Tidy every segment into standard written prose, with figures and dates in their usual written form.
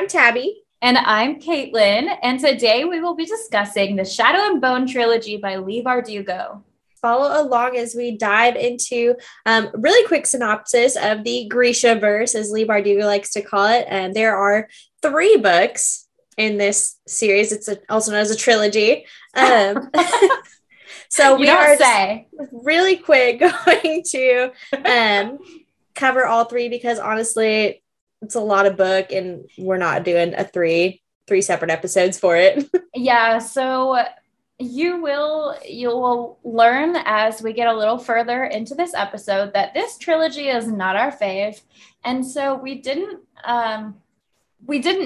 I'm Tabby. And I'm Caitlin. And today we will be discussing the Shadow and Bone trilogy by Leigh Bardugo. Follow along as we dive into really quick synopsis of the Grisha-verse, as Leigh Bardugo likes to call it. And there are 3 books in this series. It's also known as a trilogy. So we are really quick going to cover all 3 because honestly, it's a lot of book and we're not doing a three separate episodes for it. Yeah, so you will learn as we get a little further into this episode that this trilogy is not our fave. And so we didn't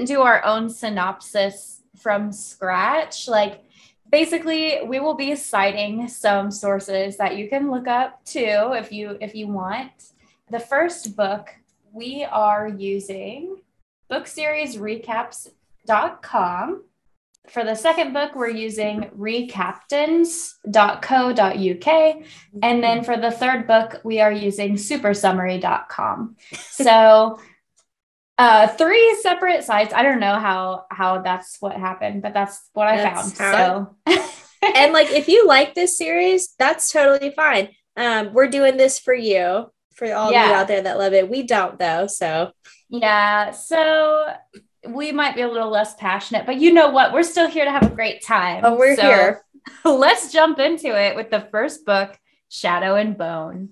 do our own synopsis from scratch. Like, basically, we will be citing some sources that you can look up too if you want. The first book, we are using bookseriesrecaps.com. For the second book, we're using recaptains.co.uk. And then for the third book, we are using supersummary.com. So 3 separate sites. I don't know how that's what happened, but that's what I found. So and like, if you like this series, that's totally fine. We're doing this for you, for all of you out there that love it. We don't though. So yeah. So we might be a little less passionate, but you know what? We're still here to have a great time. Oh, we're here. Let's jump into it with the first book, Shadow and Bone.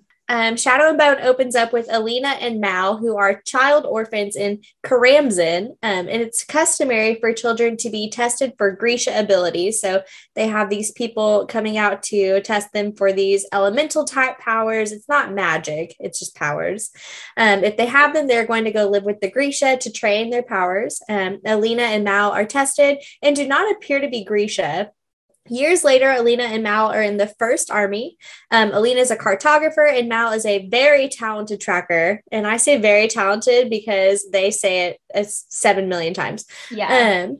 Shadow and Bone opens up with Alina and Mal, who are child orphans in Karamzin, and it's customary for children to be tested for Grisha abilities. So they have these people coming out to test them for these elemental type powers. It's not magic, it's just powers. If they have them, they're going to go live with the Grisha to train their powers. Alina and Mal are tested and do not appear to be Grisha. Years later, Alina and Mal are in the first army. Alina is a cartographer and Mal is a very talented tracker. And I say very talented because they say it 7 million times. Yeah.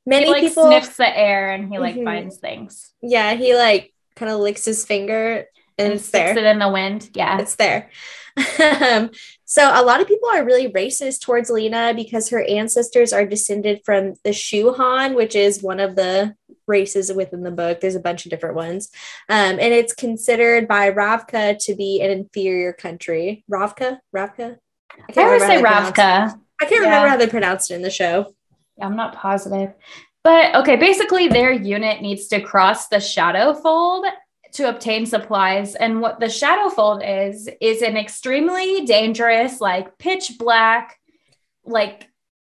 Many he people sniffs the air and he finds things. Yeah, he kind of licks his finger and it's sticks there. It in the wind. Yeah. It's there. So a lot of people are really racist towards Alina because her ancestors are descended from the Shuhan, which is one of the races within the book. There's a bunch of different ones. And it's considered by Ravka to be an inferior country. Ravka? I would say Ravka. I can't remember how they pronounced it in the show. I'm not positive. But okay, basically their unit needs to cross the Shadow Fold to obtain supplies. And what the Shadow Fold is an extremely dangerous, pitch black,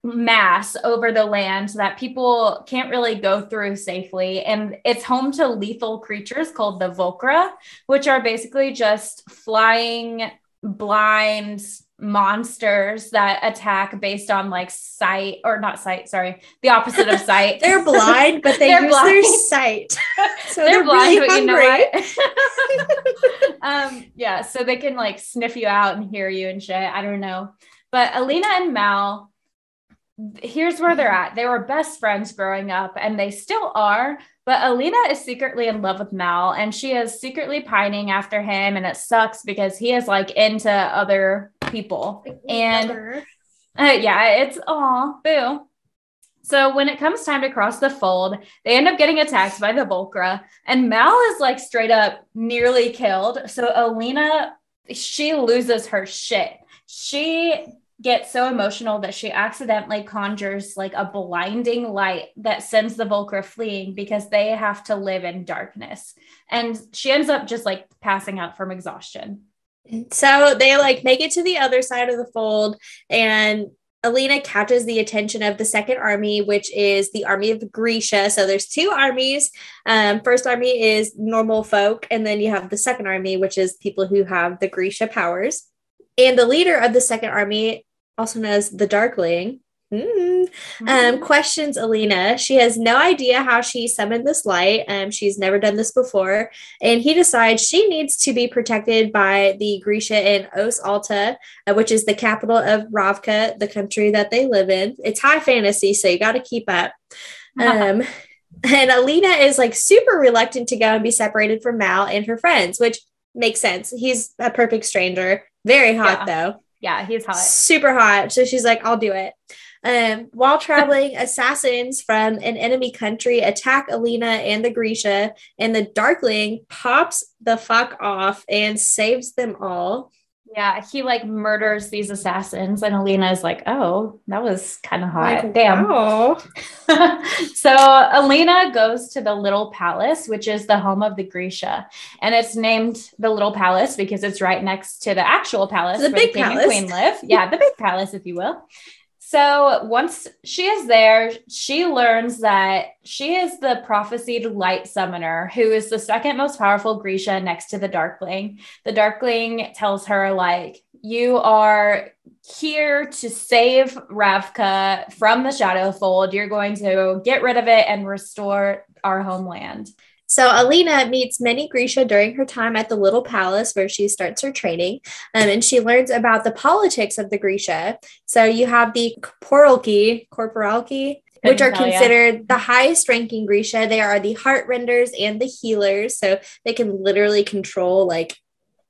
mass over the land that people can't really go through safely. And it's home to lethal creatures called the Volcra, which are basically just flying blind monsters that attack based on sight, or not sight, sorry, the opposite of sight. They're blind, but they use their sight. So they're blind, really but hungry. You know what? Yeah, so they can sniff you out and hear you and shit. I don't know. But Alina and Mal, here's where they're at. They were best friends growing up and they still are, but Alina is secretly in love with Mal and she is secretly pining after him, and it sucks because he is into other people. And it's boo. So when it comes time to cross the fold, they end up getting attacked by the Volcra, and Mal is straight up nearly killed. So Alina, she loses her shit. She gets so emotional that she accidentally conjures a blinding light that sends the Volcra fleeing because they have to live in darkness. And she ends up just passing out from exhaustion. So they make it to the other side of the fold, and Alina catches the attention of the second army, which is the army of Grisha. So there's 2 armies. First army is normal folk, and then you have the second army, which is people who have the Grisha powers. And the leader of the second army, also known as the Darkling, questions Alina. She has no idea how she summoned this light. She's never done this before. And he decides she needs to be protected by the Grisha in Os Alta, which is the capital of Ravka, the country that they live in. It's high fantasy, so you got to keep up. And Alina is super reluctant to go and be separated from Mal and her friends, which makes sense. He's a perfect stranger. Very hot, though. Yeah, he's hot. Super hot. So she's like, I'll do it. While traveling, assassins from an enemy country attack Alina and the Grisha, and the Darkling pops the fuck off and saves them all. Yeah, he like murders these assassins, and Alina is like, "Oh, that was kind of hot." Like, Damn. wow. So Alina goes to the Little Palace, which is the home of the Grisha, and it's named the Little Palace because it's right next to the actual palace The where big the king palace. and queen live. Yeah, the big palace, if you will. So once she is there, she learns that she is the prophesied light summoner, who is the second most powerful Grisha next to the Darkling. The Darkling tells her, like, you are here to save Ravka from the Shadowfold. You're going to get rid of it and restore our homeland. So Alina meets many Grisha during her time at the Little Palace, where she starts her training, and she learns about the politics of the Grisha. So you have the Corporalki, which are considered the highest ranking Grisha. They are the heartrenders and the healers, so they can literally control like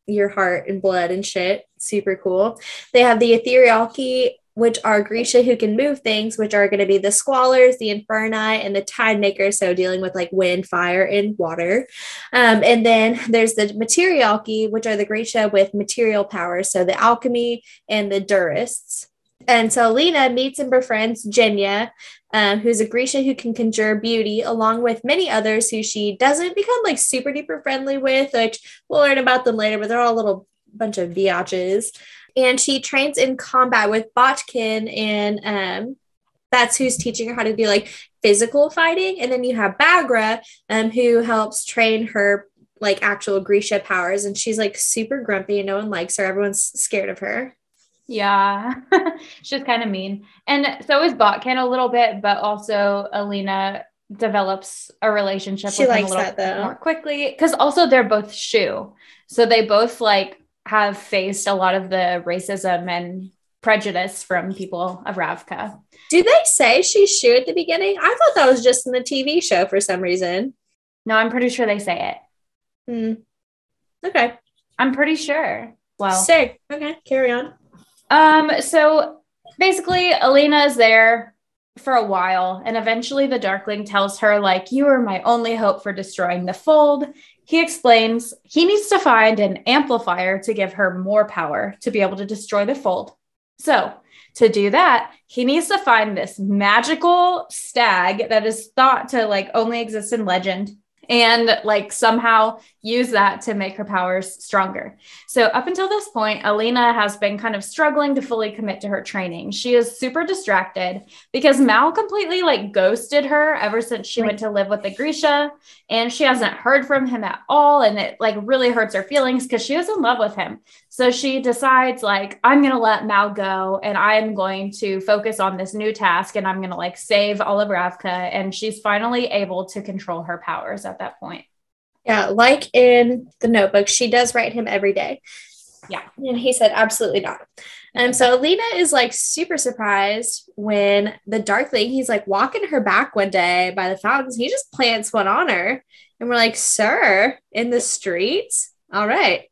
your heart and blood and shit. Super cool. They have the Etherealki, which are Grisha who can move things, which are going to be the Squallers, the Inferni, and the Tide Makers, so dealing with like wind, fire, and water. And then there's the Materialki, which are the Grisha with material powers, so the Alchemy and the Durists. And so Lena meets and befriends Jenya, who's a Grisha who can conjure beauty, along with many others who she doesn't become like super duper friendly with, which we'll learn about them later, but they're all a little bunch of biatches. And she trains in combat with Botkin, and that's who's teaching her how to do like physical fighting. And then you have Bagra, who helps train her like actual Grisha powers. And she's like super grumpy and no one likes her. Everyone's scared of her. Yeah, she's kind of mean. And so is Botkin a little bit, but also Alina develops a relationship with him a little bit more quickly. Because also they're both Shu. So they both like have faced a lot of the racism and prejudice from people of Ravka. Do they say she's Shu at the beginning? I thought that was just in the TV show for some reason. No, I'm pretty sure they say it. Okay. I'm pretty sure. Well, sick. Okay, carry on. So basically Alina is there for a while, and eventually the Darkling tells her, like, you are my only hope for destroying the fold. He explains he needs to find an amplifier to give her more power to be able to destroy the fold. So to do that, he needs to find this magical stag that is thought to like only exist in legend, and like somehow use that to make her powers stronger. So up until this point, Alina has been kind of struggling to fully commit to her training. She is super distracted because Mal completely like ghosted her ever since she went to live with the Grisha, and she hasn't heard from him at all. And it like really hurts her feelings because she was in love with him. So she decides like, I'm going to let Mal go and I'm going to focus on this new task, and I'm going to like save all of Ravka. And she's finally able to control her powers at that point. Yeah, like in the Notebook, she does write him every day. Yeah. And he said, absolutely not. And so Alina is like super surprised when the Darkling, he's like walking her back one day by the fountains. He just plants one on her. And we're like, sir, in the streets? All right.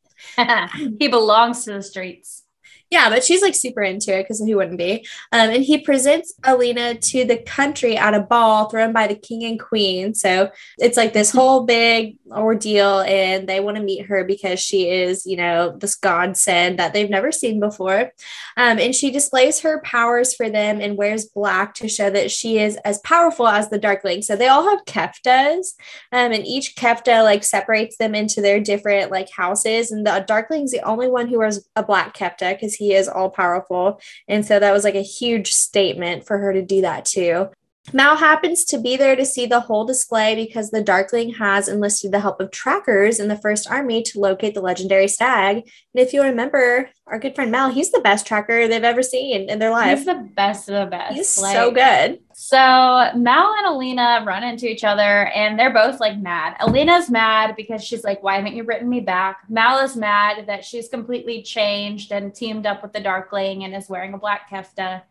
He belongs to the streets. Yeah, but she's like super into it because who wouldn't be? And he presents Alina to the country at a ball thrown by the king and queen. So it's like this whole big ordeal, and they want to meet her because she is, you know, this godsend that they've never seen before. And she displays her powers for them and wears black to show that she is as powerful as the Darkling. So they all have keftas, and each kefta like separates them into their different like houses. And the Darkling's the only one who wears a black kefta because he is all powerful. And so that was like a huge statement for her to do that too. Mal happens to be there to see the whole display because the Darkling has enlisted the help of trackers in the First Army to locate the legendary stag. And if you remember, our good friend Mal, he's the best tracker they've ever seen in their life. He's the best of the best. He's so good. So Mal and Alina run into each other, and they're both like mad. Alina's mad because she's like, why haven't you written me back? Mal is mad that she's completely changed and teamed up with the Darkling and is wearing a black kefta.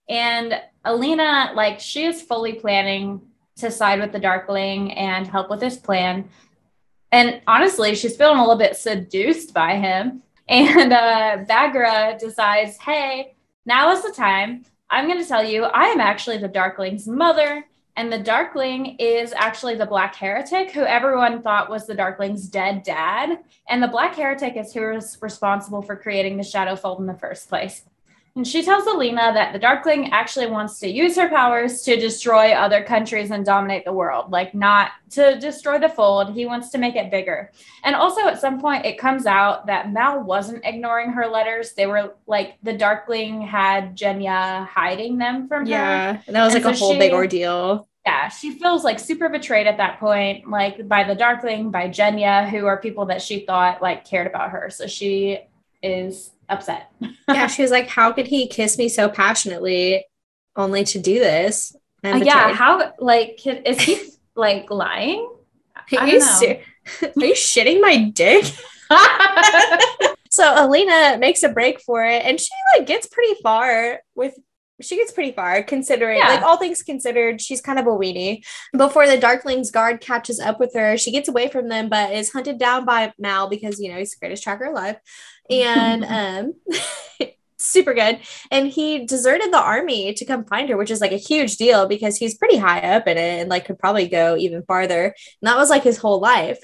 And Alina, like, she is fully planning to side with the Darkling and help with his plan. And honestly, she's feeling a little bit seduced by him. And Bagra decides, hey, now is the time. I'm going to tell you, I am actually the Darkling's mother. And the Darkling is actually the Black Heretic, who everyone thought was the Darkling's dead dad. And the Black Heretic is who is responsible for creating the Shadowfold in the first place. And she tells Alina that the Darkling actually wants to use her powers to destroy other countries and dominate the world, like not to destroy the fold. He wants to make it bigger. And also at some point it comes out that Mal wasn't ignoring her letters. They were like, the Darkling had Jenya hiding them from her. Yeah, and that was like a whole big ordeal. Yeah, she feels like super betrayed at that point, like by the Darkling, by Jenya, who are people that she thought like cared about her. So she is upset. Yeah, she was like, how could he kiss me so passionately only to do this? Yeah, how, like, is he like lying? Are you shitting my dick? So Alina makes a break for it, and she like gets pretty far considering, like, all things considered. She's kind of a weenie. Before the Darkling's guard catches up with her, she gets away from them, but is hunted down by Mal because, you know, he's the greatest tracker alive. And super good. And he deserted the army to come find her, which is like a huge deal because he's pretty high up in it and like could probably go even farther. And that was like his whole life.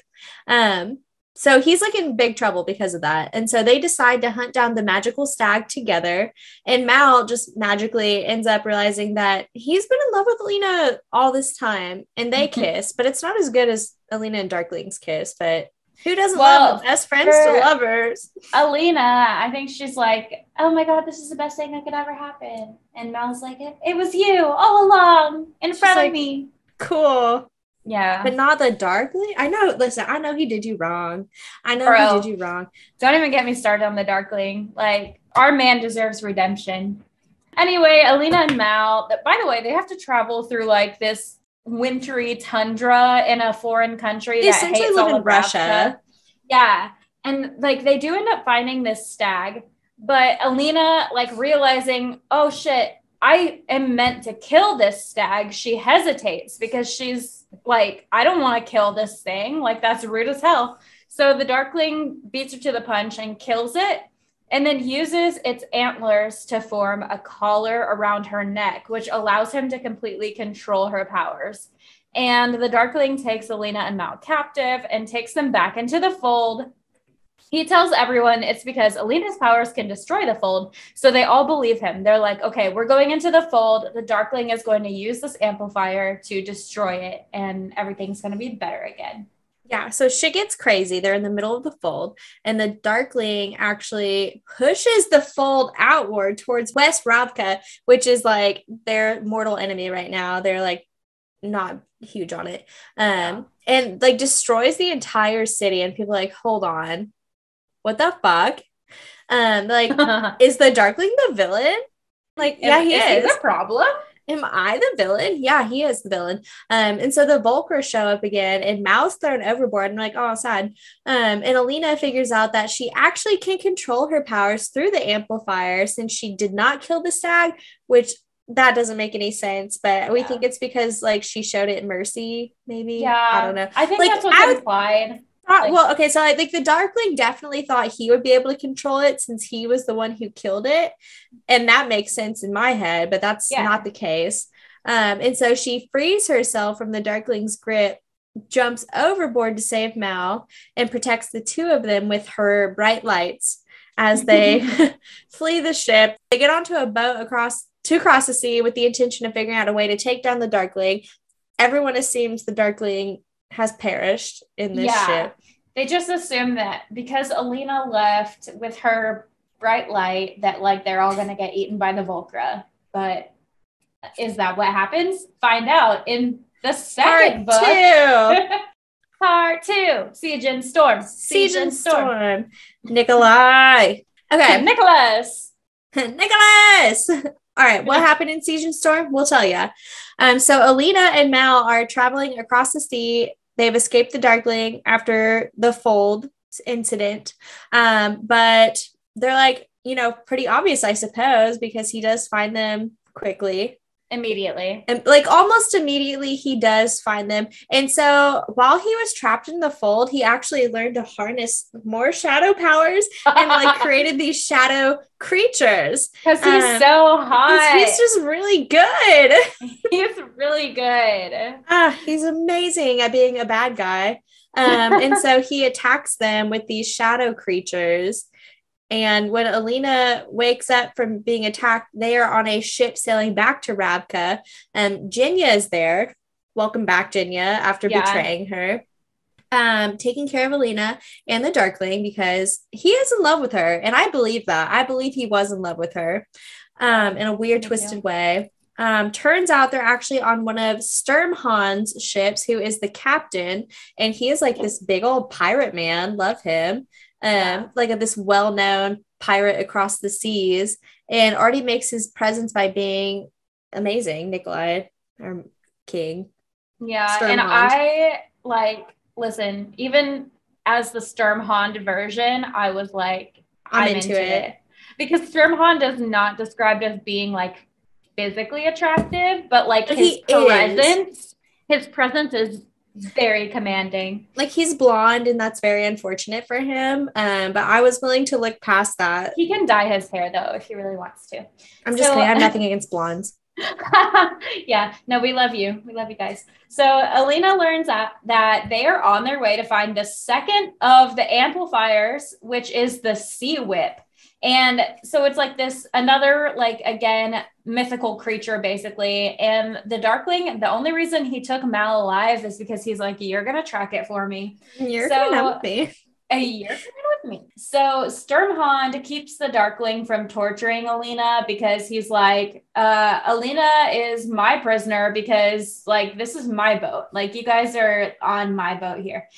So he's like in big trouble because of that. And so they decide to hunt down the magical stag together. And Mal just magically ends up realizing that he's been in love with Alina all this time. And they kiss, but it's not as good as Alina and Darkling's kiss. But who doesn't love best friends to lovers? Alina, I think she's like, oh my God, this is the best thing that could ever happen. And Mal's like, it was you all along in front of me. Cool. Yeah. But not the Darkling. I know he did you wrong. He did you wrong. Don't even get me started on the Darkling. Like, our man deserves redemption. Anyway, Alina and Mal, by the way, they have to travel through like this wintry tundra in a foreign country they that hates all of Russia. Yeah. And like they do end up finding this stag, but Alina, like, realizing, oh shit, I am meant to kill this stag, she hesitates because she's like, I don't want to kill this thing. Like, that's rude as hell. So the Darkling beats her to the punch and kills it, and then uses its antlers to form a collar around her neck, which allows him to completely control her powers. And the Darkling takes Alina and Mal captive and takes them back into the fold. He tells everyone it's because Alina's powers can destroy the fold. So they all believe him. They're like, okay, we're going into the fold. The Darkling is going to use this amplifier to destroy it, and everything's going to be better again. Yeah, so shit gets crazy. They're in the middle of the fold, and the Darkling actually pushes the fold outward towards West Ravka, which is like their mortal enemy right now. They're like not huge on it. And like destroys the entire city, and people are like, hold on, what the fuck? Like, is the Darkling the villain? Like, yeah, he is. Is he the problem? Am I the villain? Yeah, he is the villain. And so the Volkers show up again, and Mal's thrown overboard, and like, oh, sad. And Alina figures out that she actually can control her powers through the amplifier since she did not kill the stag, which that doesn't make any sense. But we think it's because like she showed it mercy, maybe. Yeah, I don't know. I think like, that's what's implied. So I think the Darkling definitely thought he would be able to control it since he was the one who killed it, and that makes sense in my head, but that's not the case. And so she frees herself from the Darkling's grip, jumps overboard to save Mal, and protects the two of them with her bright lights as they flee the ship. They get onto a boat across the sea with the intention of figuring out a way to take down the Darkling. Everyone assumes the Darkling has perished in this ship. They just assume that because Alina left with her bright light that like they're all going to get eaten by the Volcra. But is that what happens? Find out in the second book. Part 2. Siege and Storm. Siege and Storm. Nikolai. Okay. Nicholas. All right, what happened in Siege and Storm? We'll tell you. So Alina and Mal are traveling across the sea. They've escaped the Darkling after the Fold incident. But they're like, you know, pretty obvious, I suppose, because he does find them quickly. Immediately. And like almost immediately he does find them. And so while he was trapped in the fold, he actually learned to harness more shadow powers and like created these shadow creatures. Because he's so hot. He's just really good. He's really good. He's amazing at being a bad guy. And so he attacks them with these shadow creatures. And when Alina wakes up from being attacked, they are on a ship sailing back to Ravka. Jinya is there. Welcome back, Jinya, after betraying her. Taking care of Alina and the Darkling because he is in love with her. And I believe that. I believe he was in love with her in a weird, twisted way. Turns out they're actually on one of Sturmhond's ships, who is the captain. And he is like this big old pirate man. Love him. Like this well-known pirate across the seas, and already makes his presence by being amazing, Nikolai, our king. Yeah, Sturmhond. And I listen, even as the Sturmhond version, I was like, I'm into it. Because Sturmhond is not described as being like physically attractive, but like his presence is very commanding. Like he's blonde and that's very unfortunate for him, but I was willing to look past that. He can dye his hair though if he really wants to. I'm just kidding. I have nothing against blondes. Yeah, no, we love you guys. So Alina learns that they are on their way to find the second of the amplifiers, which is the Sea Whip. And so it's like this another, like, again, mythical creature, basically. And the Darkling, the only reason he took Mal alive is because he's like, you're going to track it for me. You're coming with me. You're coming with me. So Sturmhond keeps the Darkling from torturing Alina because he's like, Alina is my prisoner because, like, this is my boat. Like, you guys are on my boat here.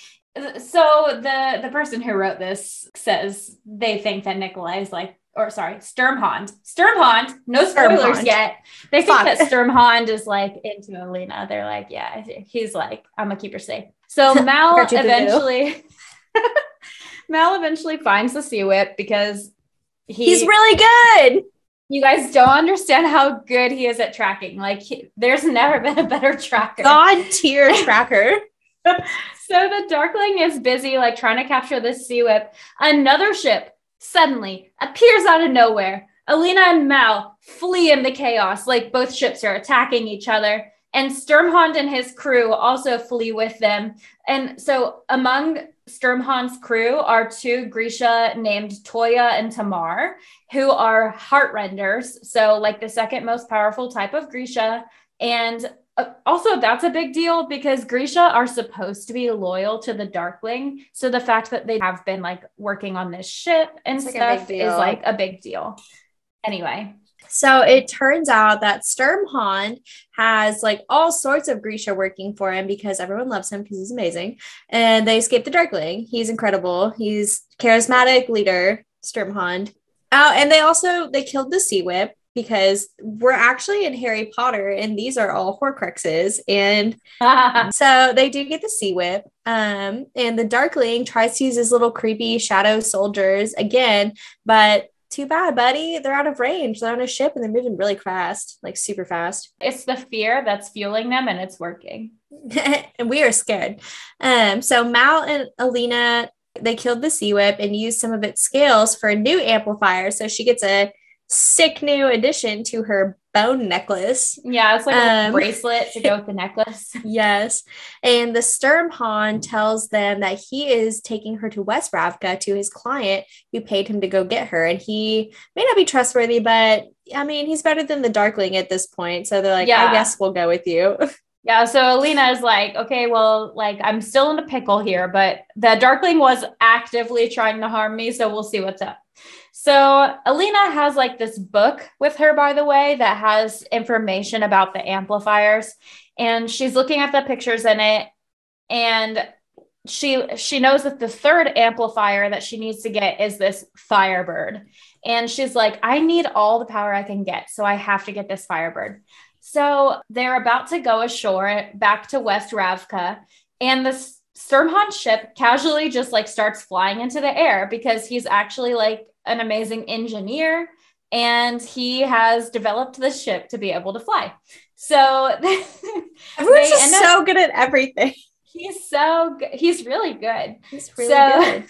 So the person who wrote this says they think that Nikolai is like, or sorry, Sturmhond, no spoilers yet. They think that Sturmhond is like into Alina. They're like, yeah, he's like, I'm gonna keep her safe. So Mal eventually finds the Sea Whip because he's really good. You guys don't understand how good he is at tracking. Like there's never been a better tracker. God tier tracker. So the Darkling is busy, like, trying to capture this Sea Whip. Another ship suddenly appears out of nowhere. Alina and Mal flee in the chaos, like both ships are attacking each other. And Sturmhond and his crew also flee with them. And so among Sturmhond's crew are two Grisha named Toya and Tamar, who are heartrenders. So, like, the second most powerful type of Grisha. And also, that's a big deal because Grisha are supposed to be loyal to the Darkling. So the fact that they have been like working on this ship and stuff is like a big deal. Anyway. So it turns out that Sturmhond has like all sorts of Grisha working for him because everyone loves him because he's amazing. And they escaped the Darkling. He's incredible. He's charismatic leader, Sturmhond. And they killed the Sea Whip, because we're actually in Harry Potter and these are all Horcruxes. And so they do get the Sea Whip. And the Darkling tries to use his little creepy shadow soldiers again, but too bad, buddy. They're out of range. They're on a ship and they're moving really fast, like super fast. It's the fear that's fueling them and it's working. And we are scared. So Mal and Alina, they killed the Sea Whip and used some of its scales for a new amplifier. So she gets a sick new addition to her bone necklace. Yeah, it's like a bracelet to go with the necklace. Yes. And the Sturmhond tells them that he is taking her to West Ravka to his client who paid him to go get her. And he may not be trustworthy, but I mean, he's better than the Darkling at this point. So they're like, I guess we'll go with you. Yeah, so Alina is like, okay, well, like, I'm still in a pickle here, but the Darkling was actively trying to harm me, so we'll see what's up. So Alina has like this book with her, by the way, that has information about the amplifiers, and she's looking at the pictures in it, and she knows that the third amplifier that she needs to get is this Firebird. And she's like, I need all the power I can get, so I have to get this Firebird. So they're about to go ashore back to West Ravka, and this Sturmhond ship casually just like starts flying into the air because he's actually like an amazing engineer and he has developed this ship to be able to fly. So Everyone's just so good at everything. He's so good. He's really good. He's really good.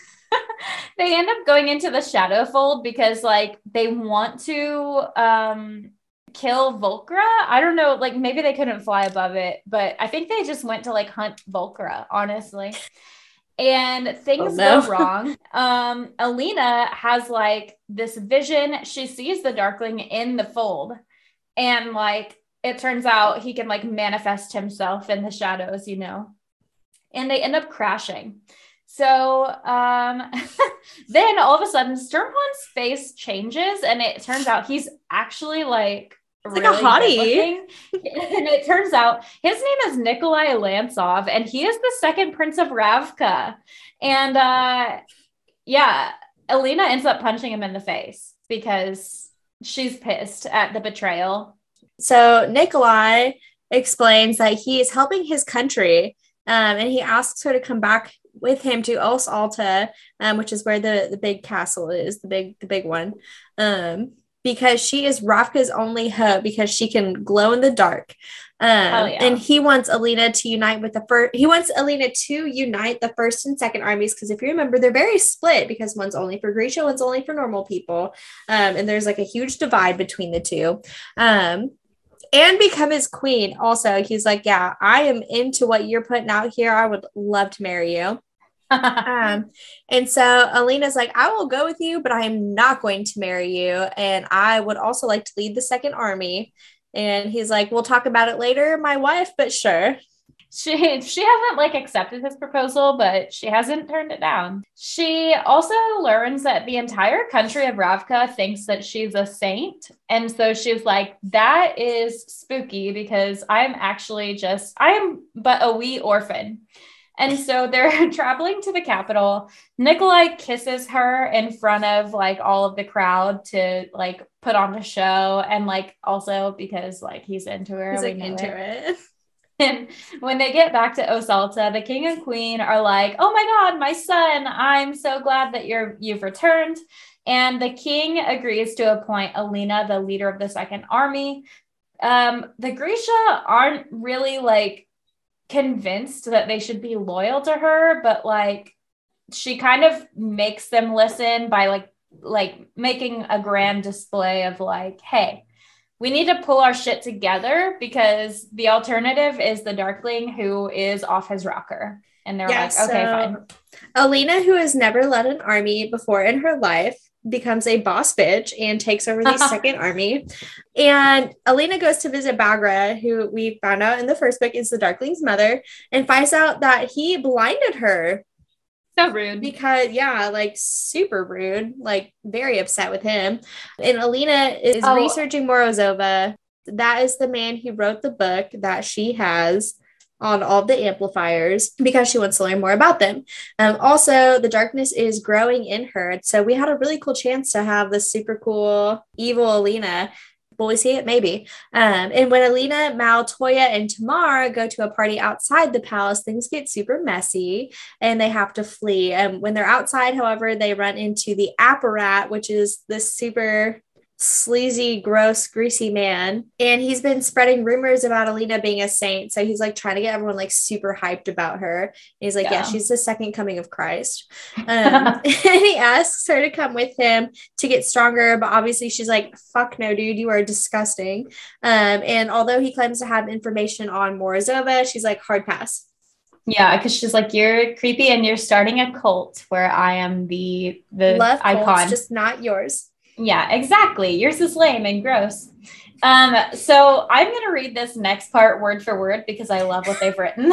They end up going into the Shadowfold because like they want to kill Volcra. I don't know, like maybe they couldn't fly above it, but I think they just went to like hunt Volcra, honestly. And things go wrong. Alina has like this vision. She sees the Darkling in the fold, and like it turns out he can like manifest himself in the shadows, you know, and they end up crashing. So then all of a sudden Sturmhorn's face changes, and it turns out he's actually like really like a hottie. And it turns out his name is Nikolai Lantsov, and he is the second prince of Ravka. And yeah, Alina ends up punching him in the face because she's pissed at the betrayal. So Nikolai explains that he is helping his country, and he asks her to come back with him to Os Alta, which is where the big castle is, the big one. Because she is Ravka's only hope, because she can glow in the dark. And he wants Alina to unite with the first. He wants Alina to unite the first and second armies, because if you remember, they're very split, because one's only for Grisha, one's only for normal people. And there's like a huge divide between the two. And become his queen. Also, he's like, yeah, I am into what you're putting out here. I would love to marry you. And so Alina's like, I will go with you, but I am not going to marry you. And I would also like to lead the second army. And he's like, we'll talk about it later, my wife, but sure. She hasn't like accepted his proposal, but she hasn't turned it down. She also learns that the entire country of Ravka thinks that she's a saint. And so she's like, that is spooky, because I am but a wee orphan. And so they're traveling to the capital. Nikolai kisses her in front of like all of the crowd to like put on the show. And like also because like he's into her. He's like into it. And when they get back to Os Alta, the king and queen are like, oh my God, my son, I'm so glad that you've returned. And the king agrees to appoint Alina the leader of the second army. The Grisha aren't really like convinced that they should be loyal to her, but like she kind of makes them listen by like making a grand display of like, hey, we need to pull our shit together, because the alternative is the Darkling, who is off his rocker. And they're like, okay, fine. Alina, who has never led an army before in her life, becomes a boss bitch and takes over the second army. And Alina goes to visit Bagra, who we found out in the first book is the Darkling's mother, and finds out that he blinded her. So rude. Because, yeah, like super rude, like very upset with him. And Alina is researching Morozova. That is the man who wrote the book that she has on all the amplifiers, because she wants to learn more about them. Also, the darkness is growing in her. So we had a really cool chance to have this super cool evil Alina. Will we see it? Maybe. And when Alina, Mal, Toya, and Tamar go to a party outside the palace, things get super messy and they have to flee. When they're outside, however, they run into the Apparat, which is this super sleazy, gross, greasy man, and he's been spreading rumors about Alina being a saint, so he's like trying to get everyone like super hyped about her. And he's like, yeah, she's the second coming of Christ. And he asks her to come with him to get stronger, but obviously she's like, fuck no, dude, you are disgusting. And although he claims to have information on Morozova, she's like, hard pass. Yeah, because she's like, you're creepy and you're starting a cult where I am the love icon, cults, just not yours. Yeah, exactly. Yours is lame and gross. So I'm going to read this next part word for word because I love what they've written.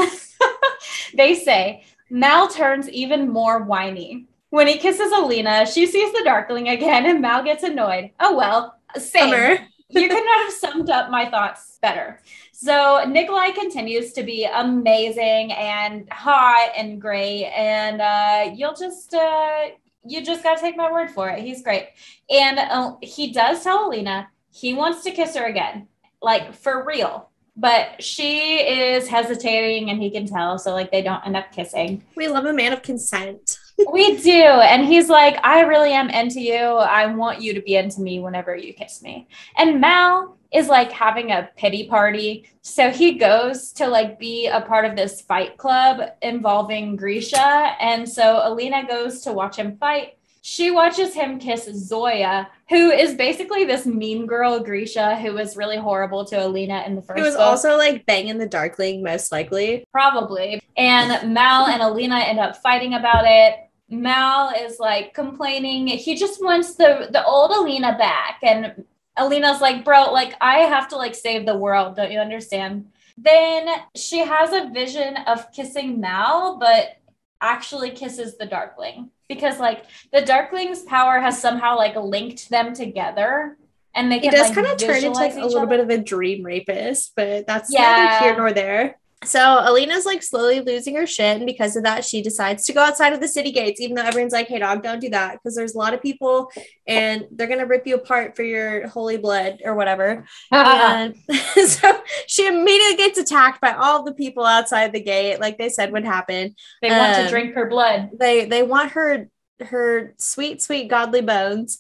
They say, Mal turns even more whiny. When he kisses Alina, she sees the Darkling again and Mal gets annoyed. Oh, well, same. Summer. You could not have summed up my thoughts better. So Nikolai continues to be amazing and hot and great. And you just got to take my word for it. He's great. And he does tell Alina he wants to kiss her again, like for real. But she is hesitating and he can tell. So like they don't end up kissing. We love a man of consent. We do. And he's like, I really am into you. I want you to be into me whenever you kiss me. And Mal is like having a pity party. So he goes to like be a part of this fight club involving Grisha. And so Alina goes to watch him fight. She watches him kiss Zoya, who is basically this mean girl Grisha, who was really horrible to Alina in the first He was book. also like banging the Darkling, most likely. Probably. And Mal and Alina end up fighting about it. Mal is like complaining. He just wants the old Alina back. And Alina's like, bro, like I have to like save the world. Don't you understand? Then she has a vision of kissing Mal, but actually kisses the Darkling because like the Darkling's power has somehow like linked them together. And they He can does like kind of turn into like a little bit of a dream rapist, but that's neither here nor there. So Alina's like slowly losing her shit, and because of that, she decides to go outside of the city gates, even though everyone's like, "Hey, dog, don't do that," because there's a lot of people, and they're gonna rip you apart for your holy blood or whatever. And so she immediately gets attacked by all the people outside the gate, like they said would happen. They want to drink her blood. They want her sweet godly bones.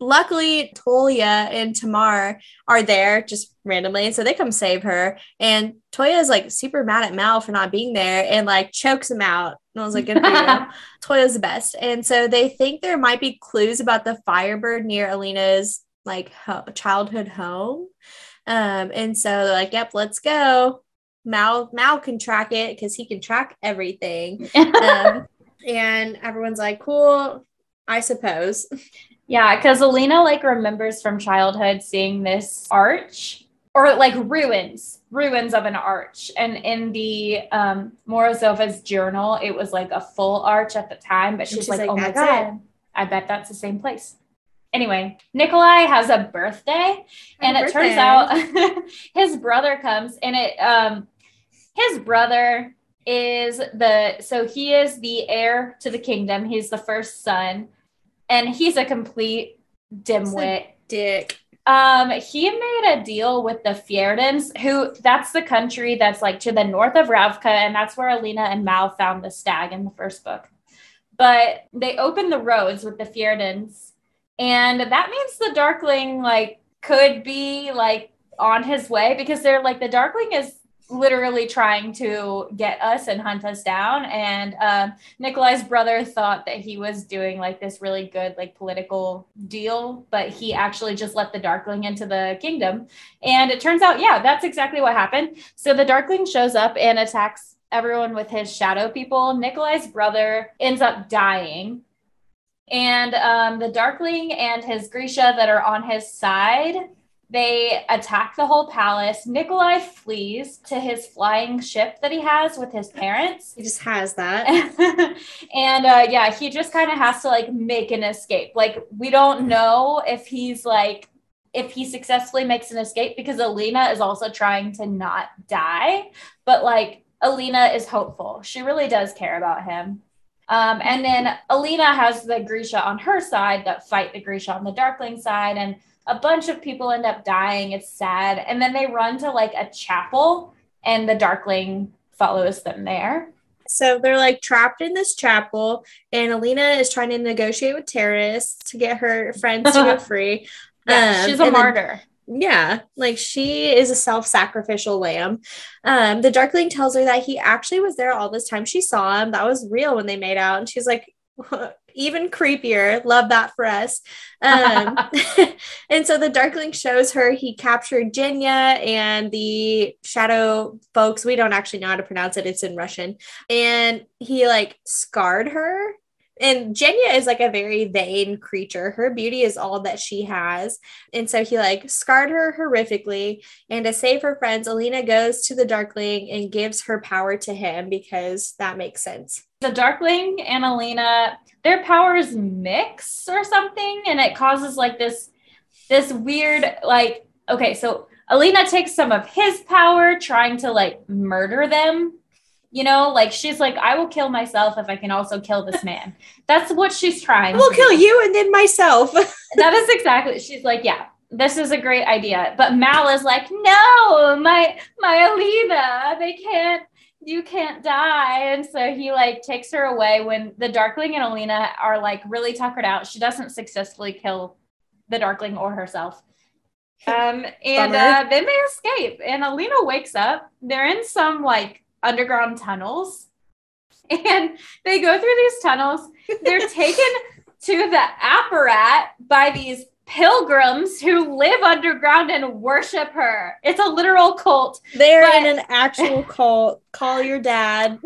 Luckily, Toya and Tamar are there just randomly, so they come save her. And Toya is like super mad at Mal for not being there and like chokes him out. And I was like, good for you. Toya's the best. And so they think there might be clues about the Firebird near Alina's like childhood home. And so they're like, yep, let's go. Mal can track it because he can track everything. And everyone's like, cool, I suppose. Yeah, because Alina like remembers from childhood seeing this arch or like ruins of an arch. And in the Morozova's journal, it was like a full arch at the time, but she's like, oh my God, I bet that's the same place. Anyway, Nikolai has a birthday, and it turns out his brother comes, and his brother is he is the heir to the kingdom. He's the first son. And he's a complete dimwit. Dick. He made a deal with the Fjerdans, that's the country that's like to the north of Ravka, and that's where Alina and Mal found the stag in the first book. But they opened the roads with the Fjerdans, and that means the Darkling like could be like on his way, because they're like the Darkling is literally trying to get us and hunt us down. And Nikolai's brother thought that he was doing like this really good like political deal, but he actually just let the Darkling into the kingdom. And it turns out, yeah, that's exactly what happened. So the Darkling shows up and attacks everyone with his shadow people. Nikolai's brother ends up dying. And the Darkling and his Grisha that are on his side, they attack the whole palace. Nikolai flees to his flying ship that he has with his parents. He just has that. And yeah, he just kind of has to like make an escape. Like, we don't know if he successfully makes an escape, because Alina is also trying to not die. But like, Alina is hopeful. She really does care about him. And then Alina has the Grisha on her side that fight the Grisha on the Darkling side. And a bunch of people end up dying. It's sad. And then they run to like a chapel, and the Darkling follows them there. So they're like trapped in this chapel, and Alina is trying to negotiate with terrorists to get her friends to go free. Yeah, she's a martyr. Yeah, like she is a self-sacrificial lamb. The Darkling tells her that he actually was there all this time. She saw him. That was real when they made out. And she's like, even creepier. Love that for us. And so the Darkling shows her he captured Genya and the shadow folks. We don't actually know how to pronounce it. It's in Russian. And he like scarred her. And Genya is like a very vain creature. Her beauty is all that she has. And so he like scarred her horrifically. And to save her friends, Alina goes to the Darkling and gives her power to him, because that makes sense. The Darkling and Alina, their powers mix or something. And it causes like this weird, like, okay, so Alina takes some of his power trying to like murder them. You know, like she's like, I will kill myself if I can also kill this man. That's what she's trying. I will kill you and then myself. That is exactly. She's like, yeah, this is a great idea. But Mal is like, no, my Alina, they can't, you can't die. And so he like takes her away when the Darkling and Alina are like really tuckered out. She doesn't successfully kill the Darkling or herself. And then they escape, and Alina wakes up. They're in some like underground tunnels, and they go through these tunnels. They're taken to the apparat by these pilgrims who live underground and worship her. It's a literal cult. They're in an actual cult. Call your dad.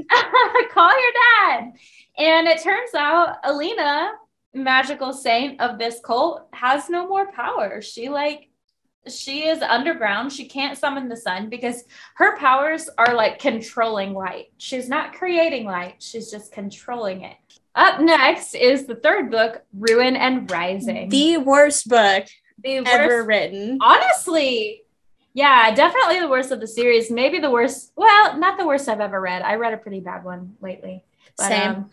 Call your dad. And it turns out Alina, magical saint of this cult, has no more power. She is underground. She can't summon the sun because her powers are like controlling light. She's not creating light. She's just controlling it. Up next is the third book, Ruin and Rising. The worst book ever written. Honestly. Yeah, definitely the worst of the series. Maybe the worst. Well, not the worst I've ever read. I read a pretty bad one lately. But, Same.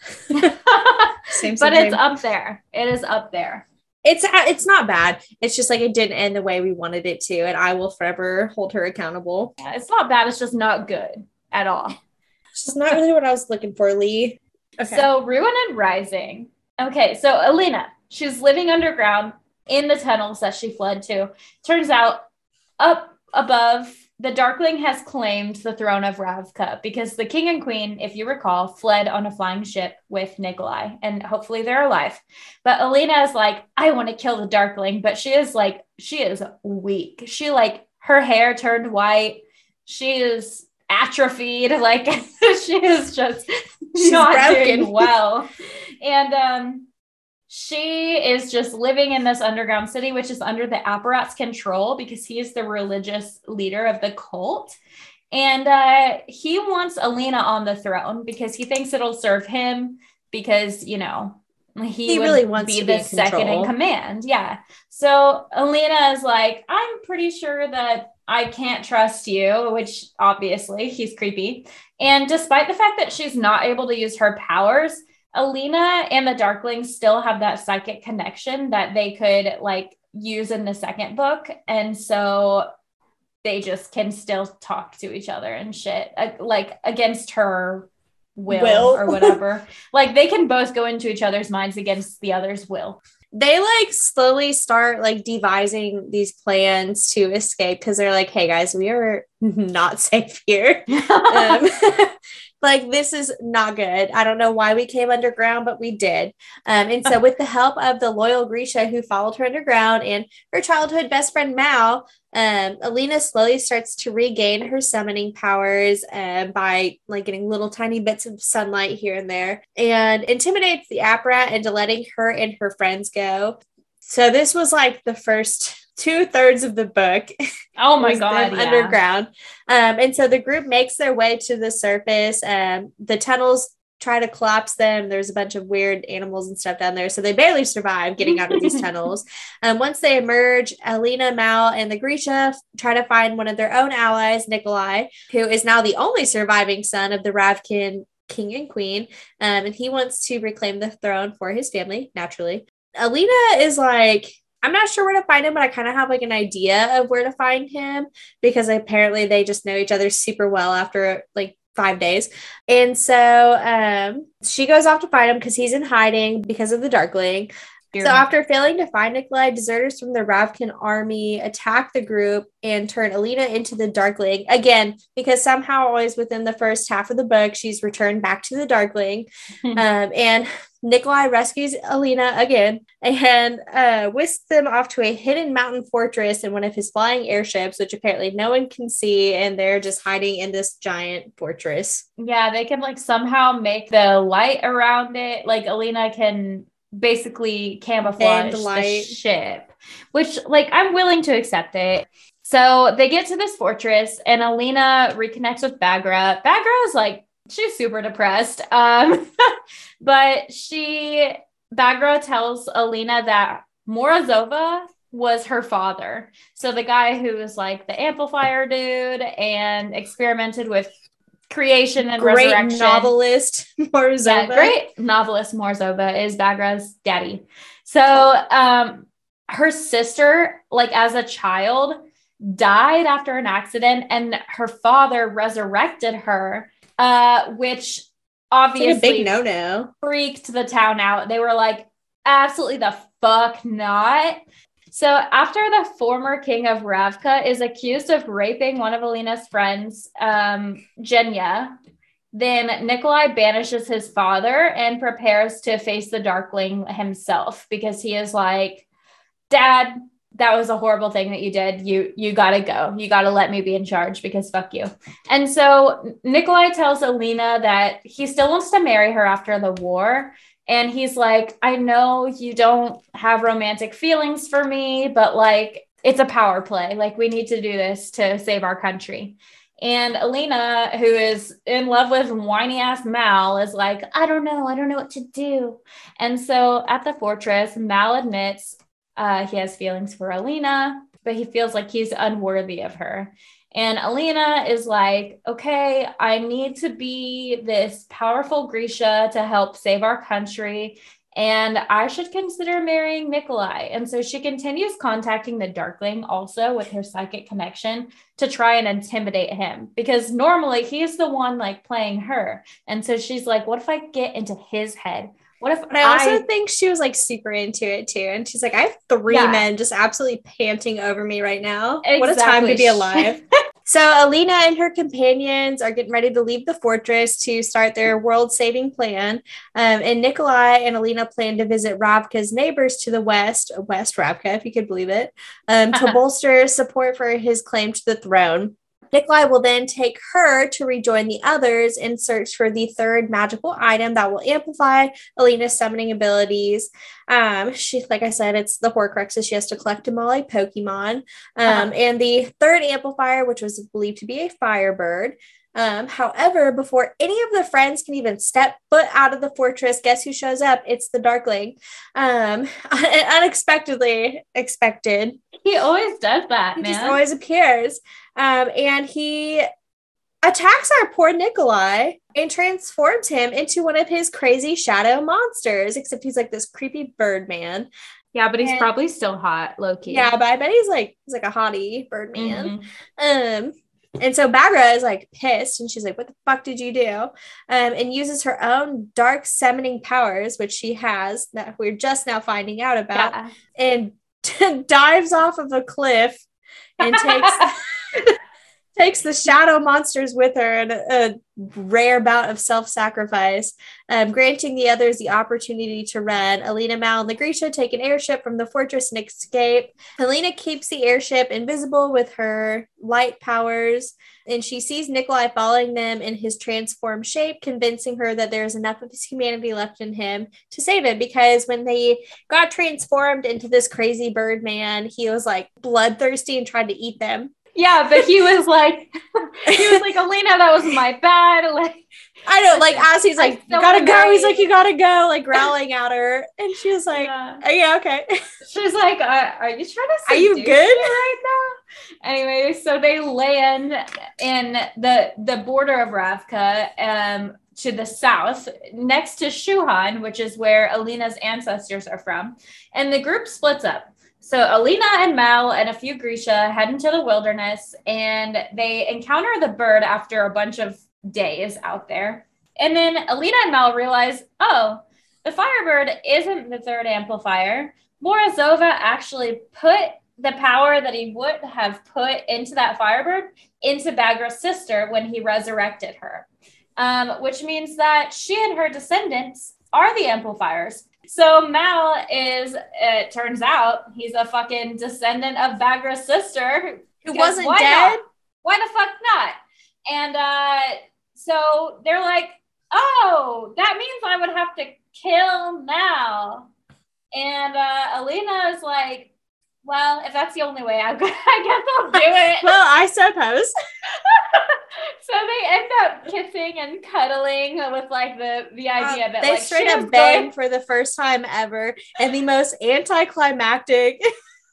But it's up there. It is up there. It's not bad. It's just like it didn't end the way we wanted it to, and I will forever hold her accountable. Yeah, it's not bad. It's just not good at all. It's just not really what I was looking for, Leigh. Okay. So Ruin and Rising. Okay, so Alina, she's living underground in the tunnels that she fled to. Turns out up above, the Darkling has claimed the throne of Ravka because the king and queen, if you recall, fled on a flying ship with Nikolai, and hopefully they're alive. But Alina is like, I want to kill the Darkling, but she is weak. She like, her hair turned white. She is atrophied. Like she is just not broken. Doing well. And she is just living in this underground city, which is under the apparat's control because he is the religious leader of the cult. And he wants Alina on the throne because he thinks it'll serve him because, you know, he really wants to be the second in command. Yeah. So Alina is like, I'm pretty sure that I can't trust you, which obviously he's creepy. And despite the fact that she's not able to use her powers, Alina and the Darkling still have that psychic connection that they could like use in the second book. And so they just can still talk to each other and shit, like against her will or whatever. Like they can both go into each other's minds against the other's will. They like slowly start like devising these plans to escape because they're like, hey guys, we are not safe here. Like this is not good. I don't know why we came underground, but we did. And so with the help of the loyal Grisha who followed her underground and her childhood best friend Mal, Alina slowly starts to regain her summoning powers by like getting little tiny bits of sunlight here and there, and intimidates the apparat into letting her and her friends go. So this was like the first 2/3 of the book. Oh my God. Yeah. Underground. And so the group makes their way to the surface. The tunnels try to collapse them. There's a bunch of weird animals and stuff down there. So they barely survive getting out of these tunnels. Once they emerge, Alina, Mal, and the Grisha try to find one of their own allies, Nikolai, who is now the only surviving son of the Ravkin king and queen. And he wants to reclaim the throne for his family, naturally. Alina is like, I'm not sure where to find him, but I kind of have like an idea of where to find him because apparently they just know each other super well after like 5 days. And so she goes off to find him because he's in hiding because of the Darkling. So after failing to find Nikolai, deserters from the Ravkin army attack the group and turn Alina into the Darkling again, because somehow always within the first half of the book, she's returned back to the Darkling. And Nikolai rescues Alina again and whisks them off to a hidden mountain fortress in one of his flying airships, which apparently no one can see. And they're just hiding in this giant fortress. Yeah, they can like somehow make the light around it. Like Alina can basically camouflage the ship, which like I'm willing to accept it. So they get to this fortress and Alina reconnects with Bagra. Bagra is like, she's super depressed. But Bagra tells Alina that Morozova was her father. So the guy who was like the amplifier dude and experimented with creation and resurrection. Novelist Morozova. Yeah, great novelist Morozova is Bagra's daddy. So her sister, like as a child, died after an accident, and her father resurrected her which obviously it's like a big no-no. Freaked the town out. They were like, absolutely the fuck not. So after the former king of Ravka is accused of raping one of Alina's friends, Genya, then Nikolai banishes his father and prepares to face the Darkling himself because he is like, Dad, that was a horrible thing that you did. You gotta go. You gotta let me be in charge because fuck you. And so Nikolai tells Alina that he still wants to marry her after the war. And he's like, I know you don't have romantic feelings for me, but like, it's a power play. Like, we need to do this to save our country. And Alina, who is in love with whiny ass Mal, is like, I don't know what to do. And so at the fortress, Mal admits he has feelings for Alina, but he feels like he's unworthy of her. And Alina is like, okay, I need to be this powerful Grisha to help save our country. And I should consider marrying Nikolai. And so she continues contacting the Darkling also with her psychic connection to try and intimidate him, because normally he's the one like playing her. And so she's like, what if I get into his head? What if I also think she was like super into it too. And she's like, I have 3 men just absolutely panting over me right now. Exactly. What a time to be alive. So Alina and her companions are getting ready to leave the fortress to start their world-saving plan. And Nikolai and Alina plan to visit Ravka's neighbors to the West Ravka, if you could believe it, to bolster support for his claim to the throne. Nikolai will then take her to rejoin the others and search for the 3rd magical item that will amplify Alina's summoning abilities. She, like I said, it's the Horcruxes. She has to collect them all like Pokemon. And the 3rd amplifier, which was believed to be a Firebird. However, before any of the friends can even step foot out of the fortress, guess who shows up? It's the Darkling. Unexpectedly expected. He always does that, man. He just always appears. And he attacks our poor Nikolai and transforms him into one of his crazy shadow monsters, except he's like this creepy bird man. Yeah, but he's probably still hot, low-key. Yeah, but I bet he's like a hottie bird man. And so Bagra is like pissed and she's like, what the fuck did you do? And uses her own dark summoning powers, which she has that we're just now finding out about, and dives off of a cliff and takes the shadow monsters with her in a rare bout of self-sacrifice, granting the others the opportunity to run. Alina, Mal, and the Grisha take an airship from the fortress and escape. Alina keeps the airship invisible with her light powers, and she sees Nikolai following them in his transformed shape, convincing her that there's enough of his humanity left in him to save him, because when they got transformed into this crazy bird man, he was like bloodthirsty and tried to eat them. Yeah, but he was like, Alina, that was my bad. Like, I know, like, as he's like, you gotta go. He's like, you gotta go, like growling at her. And she was like, yeah, okay. She's like, are you trying to are you good right now? Anyway, so they land in the border of Ravka, to the south, next to Shuhan, which is where Alina's ancestors are from. And the group splits up. So Alina and Mal and a few Grisha head into the wilderness, and they encounter the bird after a bunch of days out there. And then Alina and Mal realize, oh, the Firebird isn't the 3rd amplifier. Morozova actually put the power that he would have put into that Firebird into Bagra's sister when he resurrected her, which means that she and her descendants are the amplifiers. So Mal is, it turns out, he's a fucking descendant of Bagra's sister. Who wasn't dead? Not? Why the fuck not? And so they're like, oh, that means I would have to kill Mal. And Alina is like, well, if that's the only way, I guess I'll do it. Well, I suppose. So they end up kissing and cuddling with like the idea that they like straight up bang for the first time ever, and the most anticlimactic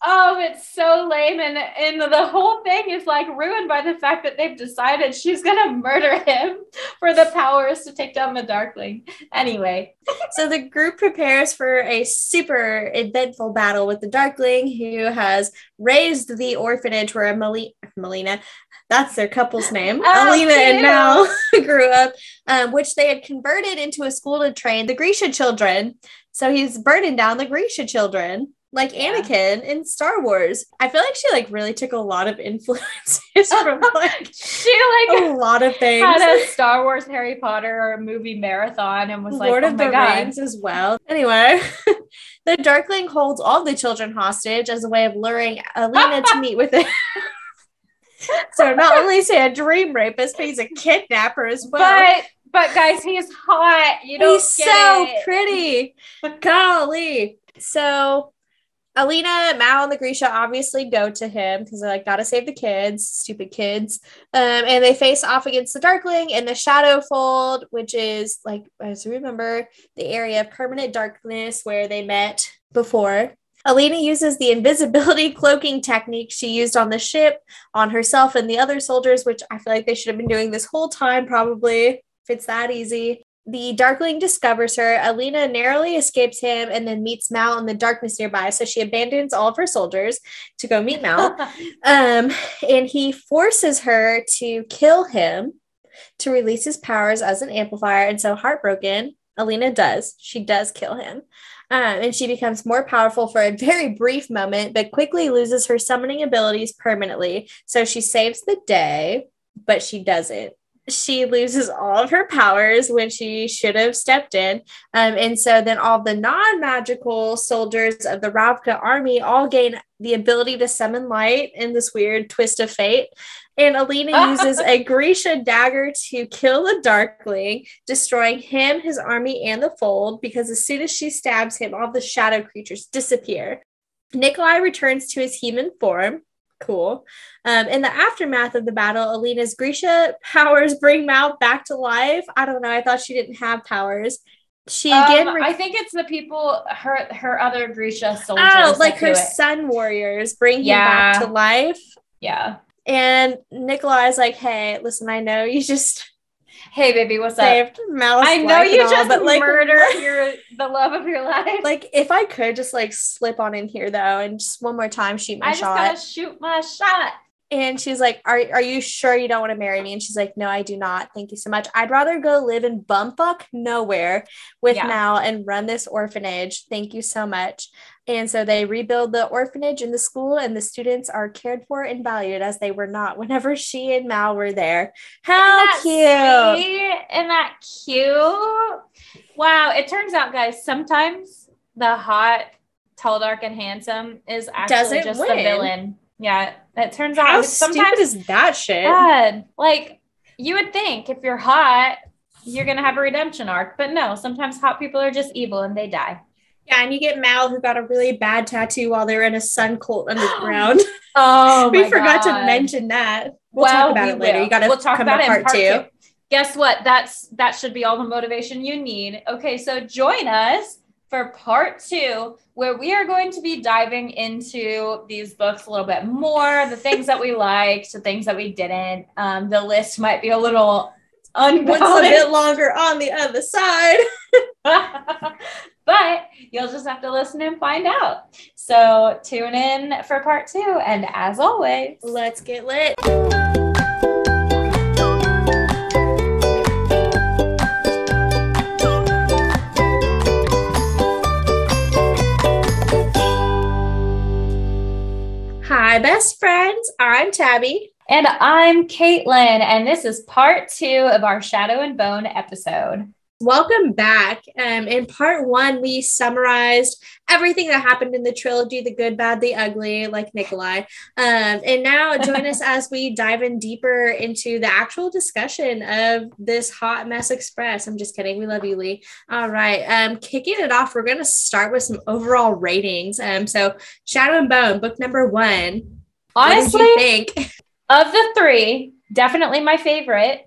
Oh, it's so lame. And the whole thing is like ruined by the fact that they've decided she's going to murder him for the powers to take down the Darkling. Anyway. So the group prepares for a super eventful battle with the Darkling, who has raised the orphanage where Melina, that's their couple's name, Alina and Mal grew up, which they had converted into a school to train the Grisha children. So he's burning down the Grisha children. Like Anakin in Star Wars. I feel like she like really took a lot of influences from like a lot of things. Had a Star Wars, Harry Potter movie marathon and was like, Lord of the Rings as well. Anyway, the Darkling holds all the children hostage as a way of luring Alina to meet with it. So not only is he a dream rapist, but he's a kidnapper as well. But guys, he's hot. He's so pretty. Golly. So Alina, Mal, and the Grisha obviously go to him because they're like, gotta save the kids, stupid kids. And they face off against the Darkling in the Shadow Fold, which is like, as you remember, the area of permanent darkness where they met before. Alina uses the invisibility cloaking technique she used on the ship, on herself and the other soldiers, which I feel like they should have been doing this whole time, probably, if it's that easy. The Darkling discovers her. Alina narrowly escapes him and then meets Mal in the darkness nearby. So she abandons all of her soldiers to go meet Mal. And he forces her to kill him to release his powers as an amplifier. And so heartbroken, Alina does. She does kill him. And she becomes more powerful for a very brief moment, but quickly loses her summoning abilities permanently. So she saves the day, but she doesn't. She loses all of her powers when she should have stepped in. And so then all the non-magical soldiers of the Ravka army all gain the ability to summon light in this weird twist of fate. And Alina uses a Grisha dagger to kill the Darkling, destroying him, his army, and the fold, because as soon as she stabs him, all the shadow creatures disappear. Nikolai returns to his human form. Cool. In the aftermath of the battle, Alina's Grisha powers bring Mal back to life. I don't know. I thought she didn't have powers. She again. I think it's the people, her other Grisha soldiers. Oh, like her sun warriors bring him back to life. Yeah. And Nikolai's like, hey, listen, I know you just. Hey, baby, what's saved up? Mal's I know you just but like, murdered the love of your life. Like, if I could just like slip on in here though, and just one more time shoot my shot. I just gotta shoot my shot. And she's like, are you sure you don't want to marry me? And she's like, no, I do not. Thank you so much. I'd rather go live in bumfuck nowhere with Mal and run this orphanage. Thank you so much. And so they rebuild the orphanage and the school, and the students are cared for and valued as they were not whenever she and Mal were there. How cute. Isn't that cute? Wow. It turns out, guys, sometimes the hot, tall, dark, and handsome is actually just the villain. Yeah, it turns out. How stupid is that shit? God, like, you would think if you're hot, you're going to have a redemption arc. But no, sometimes hot people are just evil and they die. Yeah, and you get Mal, who got a really bad tattoo while they were in a sun cult underground. We forgot to mention that. We'll talk about it later. You got to talk about it in part two. Guess what? That should be all the motivation you need. Okay, so join us for part 2, where we are going to be diving into these books a little bit more, the things that we liked, the things that we didn't. The list might be a little unbalanced. What's a bit longer on the other side. But you'll just have to listen and find out. So tune in for part 2. And as always, let's get lit. Hi, best friends. I'm Tabby. And I'm Caitlin. And this is part 2 of our Shadow and Bone episode. Welcome back. In part 1, we summarized everything that happened in the trilogy, the good, bad, the ugly, like Nikolai. And now join us as we dive in deeper into the actual discussion of this Hot Mess Express. I'm just kidding. We love you, Leigh. All right. Kicking it off, we're going to start with some overall ratings. So Shadow and Bone, book number 1. Honestly, what did you think? Of the 3, definitely my favorite.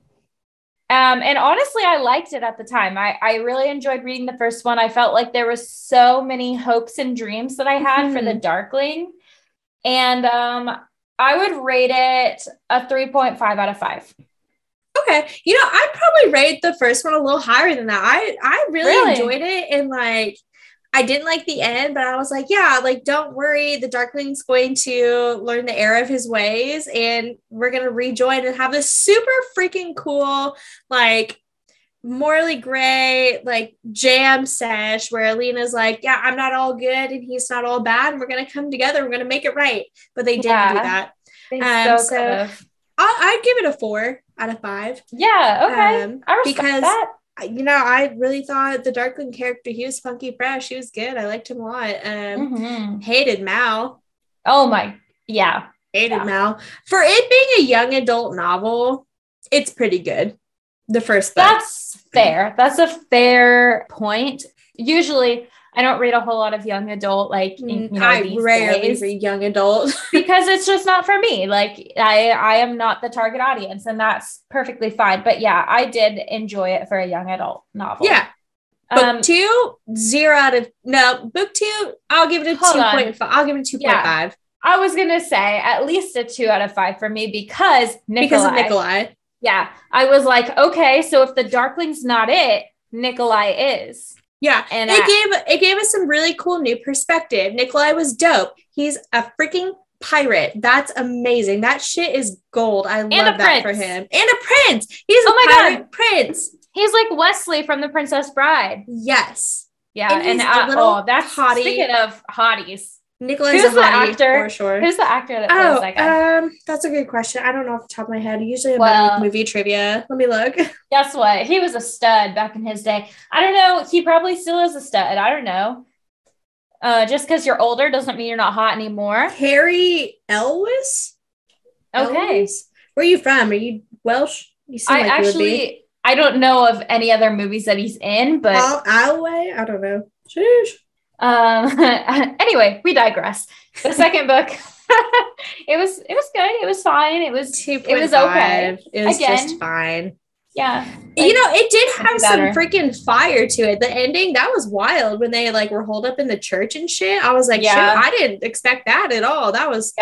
And honestly, I liked it at the time. I really enjoyed reading the first one. I felt like there was so many hopes and dreams that I had for the Darkling. And I would rate it a 3.5 out of 5. Okay. I'd probably rate the first one a little higher than that. I really enjoyed it. And like, I didn't like the end, but I was like, yeah, like, don't worry. The Darkling's going to learn the error of his ways and we're going to rejoin and have this super freaking cool, like, morally gray, like, jam sesh where Alina's like, yeah, I'm not all good and he's not all bad. And we're going to come together. We're going to make it right. But they didn't do that. So I'd give it a 4 out of 5. Yeah. Okay. I respect because that. I really thought the Darkling character, he was funky fresh. He was good. I liked him a lot. Hated Mal. Oh my, yeah. Hated Mal. For it being a young adult novel, it's pretty good. The first book. That's fair. That's a fair point. Usually, I don't read a whole lot of young adult, like, I rarely read young adult because it's just not for me. Like, I am not the target audience, and that's perfectly fine. But yeah, I did enjoy it for a young adult novel. Yeah. Book 2, 0 out of book 2. I'll give it a 2.5. I'll give it a 2.5. Yeah. I was gonna say at least a 2 out of 5 for me because of Nikolai. Yeah, I was like, okay, so if the Darkling's not it, Nikolai is. Yeah, and it gave us some really cool new perspective. Nikolai was dope. He's a freaking pirate. That's amazing. That shit is gold. I love that for him. And a prince. He's a pirate prince. He's like Wesley from The Princess Bride. Yes. Yeah, and that's hottie. Speaking of hotties. Nikolai's a hottie, for sure. Who's the actor that plays that guy? That's a good question. I don't know off the top of my head. Usually I'm better with movie trivia. Let me look. Guess what? He was a stud back in his day. I don't know. He probably still is a stud. I don't know. Just because you're older doesn't mean you're not hot anymore. Harry Elwes? Okay. Elwes? Where are you from? Are you Welsh? You seem like you would be. I don't know of any other movies that he's in, but Alway? I don't know. Sheesh. Anyway, we digress. The second book, it was good. It was fine. It was 2.5. It was okay. It was just fine. Yeah. It did have some freaking fire to it. The ending, that was wild when they like were holed up in the church and shit. I was like, shit, I didn't expect that at all. That was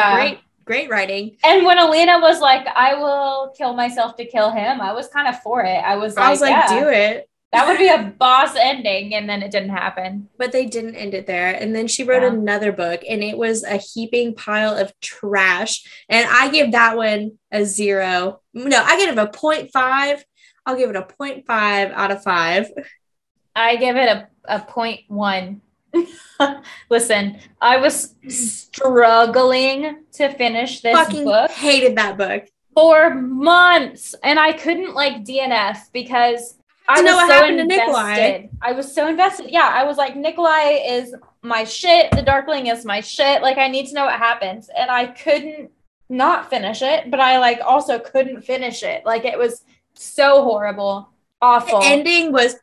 great writing. And when Alina was like, I will kill myself to kill him, I was kind of for it. I was like, do it. That would be a boss ending, and then it didn't happen. But they didn't end it there. And then she wrote another book, and it was a heaping pile of trash. And I give that one a 0. No, I give it a 0.5. I'll give it a 0.5 out of 5. I give it a 0.1. Listen, I was struggling to finish this book. Hated that book. For months. And I couldn't like DNF because I know what happened to Nikolai. I was so invested. Yeah, I was like, Nikolai is my shit. The Darkling is my shit. Like, I need to know what happens. And I couldn't not finish it, but I like also couldn't finish it. Like, it was so horrible. Awful. The ending was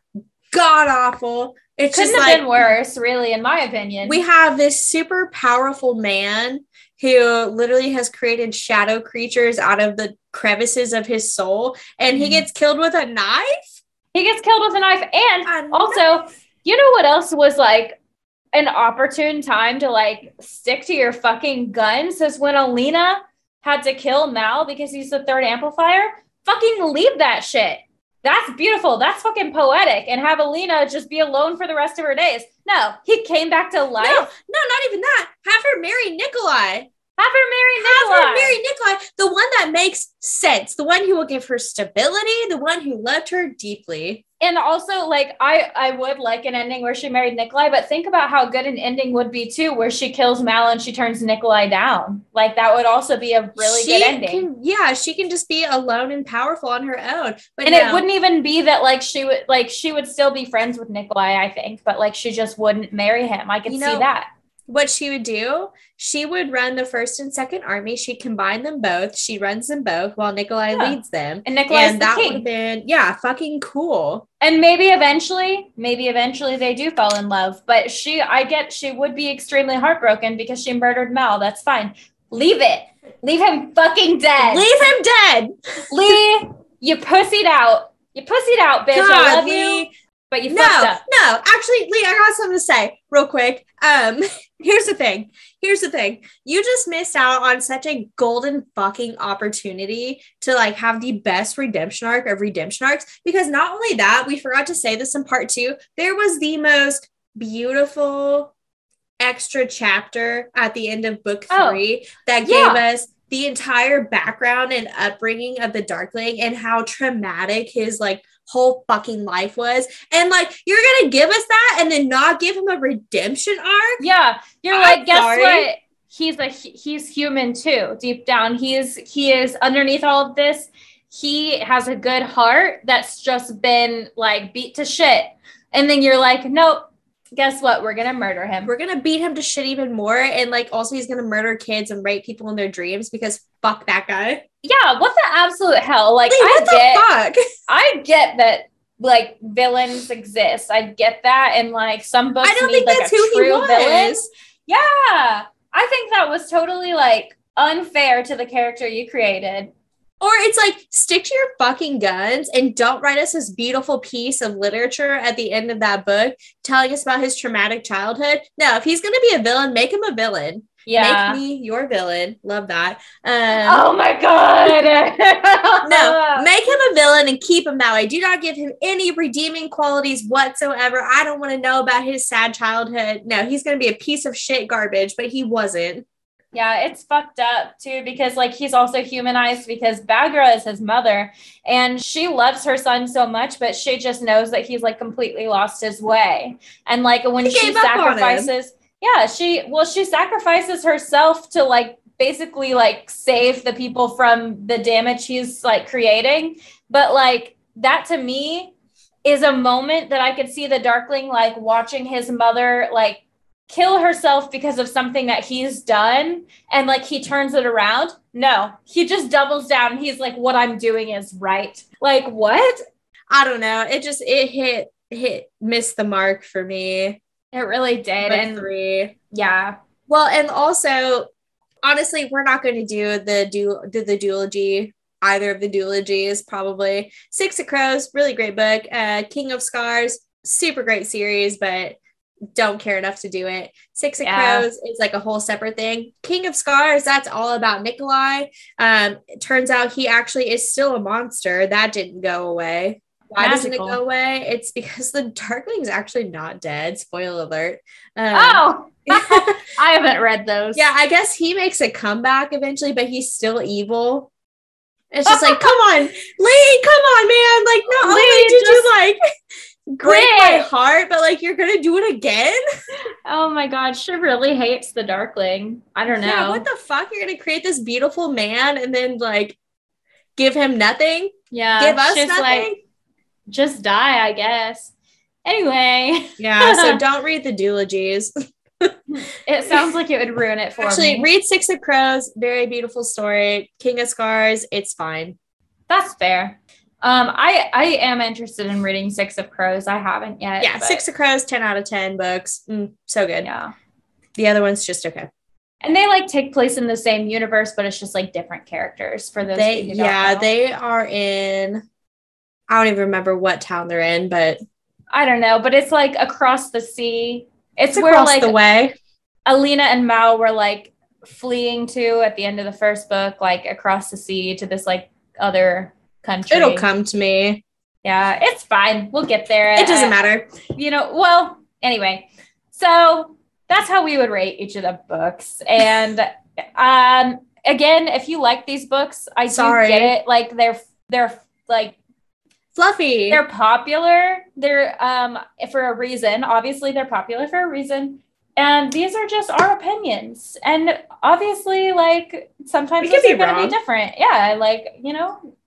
god awful. It couldn't have been worse, really, in my opinion. We have this super powerful man who literally has created shadow creatures out of the crevices of his soul, and he gets killed with a knife. He gets killed with a knife. And also, you know what else was like an opportune time to like stick to your fucking guns? Is when Alina had to kill Mal because he's the third amplifier. Fucking leave that shit. That's beautiful. That's fucking poetic. And have Alina just be alone for the rest of her days. No, he came back to life. No, not even that. Have her marry Nikolai. Have her marry Nikolai. The one that makes sense. The one who will give her stability. The one who loved her deeply. And also, like, I would like an ending where she married Nikolai, but think about how good an ending would be, too, where she kills Mal and she turns Nikolai down. Like, that would also be a really good ending. She can just be alone and powerful on her own. But it wouldn't even be that, like, she would still be friends with Nikolai, I think, but, like, she just wouldn't marry him. I could see that. What she would do, she would run the first and second army. She'd combine them both. She runs them both while Nikolai leads them. And Nikolai's the that king. Would have been, fucking cool. And maybe eventually they do fall in love. But she would be extremely heartbroken because she murdered Mal. That's fine. Leave it. Leave him fucking dead. Leave him dead. Leigh, you pussied out. You pussied out, bitch. God, I love Leigh. you. but you fucked up. No, actually, Leigh, I got something to say real quick. Here's the thing. You just missed out on such a golden fucking opportunity to like have the best redemption arc of redemption arcs, because not only that, we forgot to say this in part 2, there was the most beautiful extra chapter at the end of book 3 that gave us the entire background and upbringing of the Darkling and how traumatic his like whole fucking life was. And like, you're gonna give us that and then not give him a redemption arc? Yeah, you're like, guess what? He's human too. Deep down, he is underneath all of this. He has a good heart that's just been like beat to shit. And then you're like, nope. Guess what? We're gonna murder him. We're gonna beat him to shit even more, and like also he's gonna murder kids and rape people in their dreams because fuck that guy. Yeah, what the absolute hell? Like, I get that like villains exist. I get that, and like some books I don't need think like that's a who true he was. villain. Yeah, I think that was totally like unfair to the character you created. Or it's like, stick to your fucking guns and don't write us this beautiful piece of literature at the end of that book telling us about his traumatic childhood. No, if he's going to be a villain, make him a villain. Yeah. Make me your villain. Love that. Oh my God. No, make him a villain and keep him that way. Do not give him any redeeming qualities whatsoever. I don't want to know about his sad childhood. No, he's going to be a piece of shit garbage, but he wasn't. Yeah, it's fucked up too, because like he's also humanized because Baghra is his mother and she loves her son so much, but she just knows that he's like completely lost his way. And like when she sacrifices, she sacrifices herself to like basically like save the people from the damage he's like creating. But like that to me is a moment that I could see the Darkling like watching his mother like kill herself because of something that he's done, and like he turns it around. No, he just doubles down. He's like, what I'm doing is right. Like, what? I don't know. It missed the mark for me. It really did. And 3. Yeah. Well, and also, honestly, we're not going to do the duology. Either of the duologies, probably. Six of Crows, really great book. King of Scars, super great series, but don't care enough to do it. Six of Crows is like a whole separate thing. King of Scars, that's all about Nikolai. It turns out he actually is still a monster. That didn't go away. Why doesn't it go away? It's because the Darkling's actually not dead. Spoiler alert. I haven't read those. Yeah, I guess he makes a comeback eventually, but he's still evil. It's just like, come on, Leigh, come on, man. Like, not only did you like break my heart, but like you're gonna do it again. Oh my God, she really hates the Darkling. I don't know. Yeah, what the fuck? You're gonna create this beautiful man and then like give him nothing? Yeah, give us nothing. Like, just die, I guess. Anyway. Yeah, so don't read the duologies. It sounds like it would ruin it for me. Actually, read Six of Crows. Very beautiful story. King of Scars. It's fine. That's fair. I am interested in reading Six of Crows. I haven't yet. Yeah, Six of Crows, 10 out of 10 books. So good. Yeah. The other one's just okay. And they like take place in the same universe, but it's just like different characters for those. They are in, I don't even remember what town they're in, but I don't know. But it's like across the sea. It's where across like the way. Alina and Mal were like fleeing to at the end of the first book, like across the sea to this like other country. It'll come to me. Yeah, it's fine. We'll get there. It doesn't matter. Well, anyway. So that's how we would rate each of the books. And again, if you like these books, I do get it. Like they're like fluffy. They're popular. They're for a reason. Obviously, they're popular for a reason. And these are just our opinions. And obviously, like sometimes they're going to be different. Yeah, like,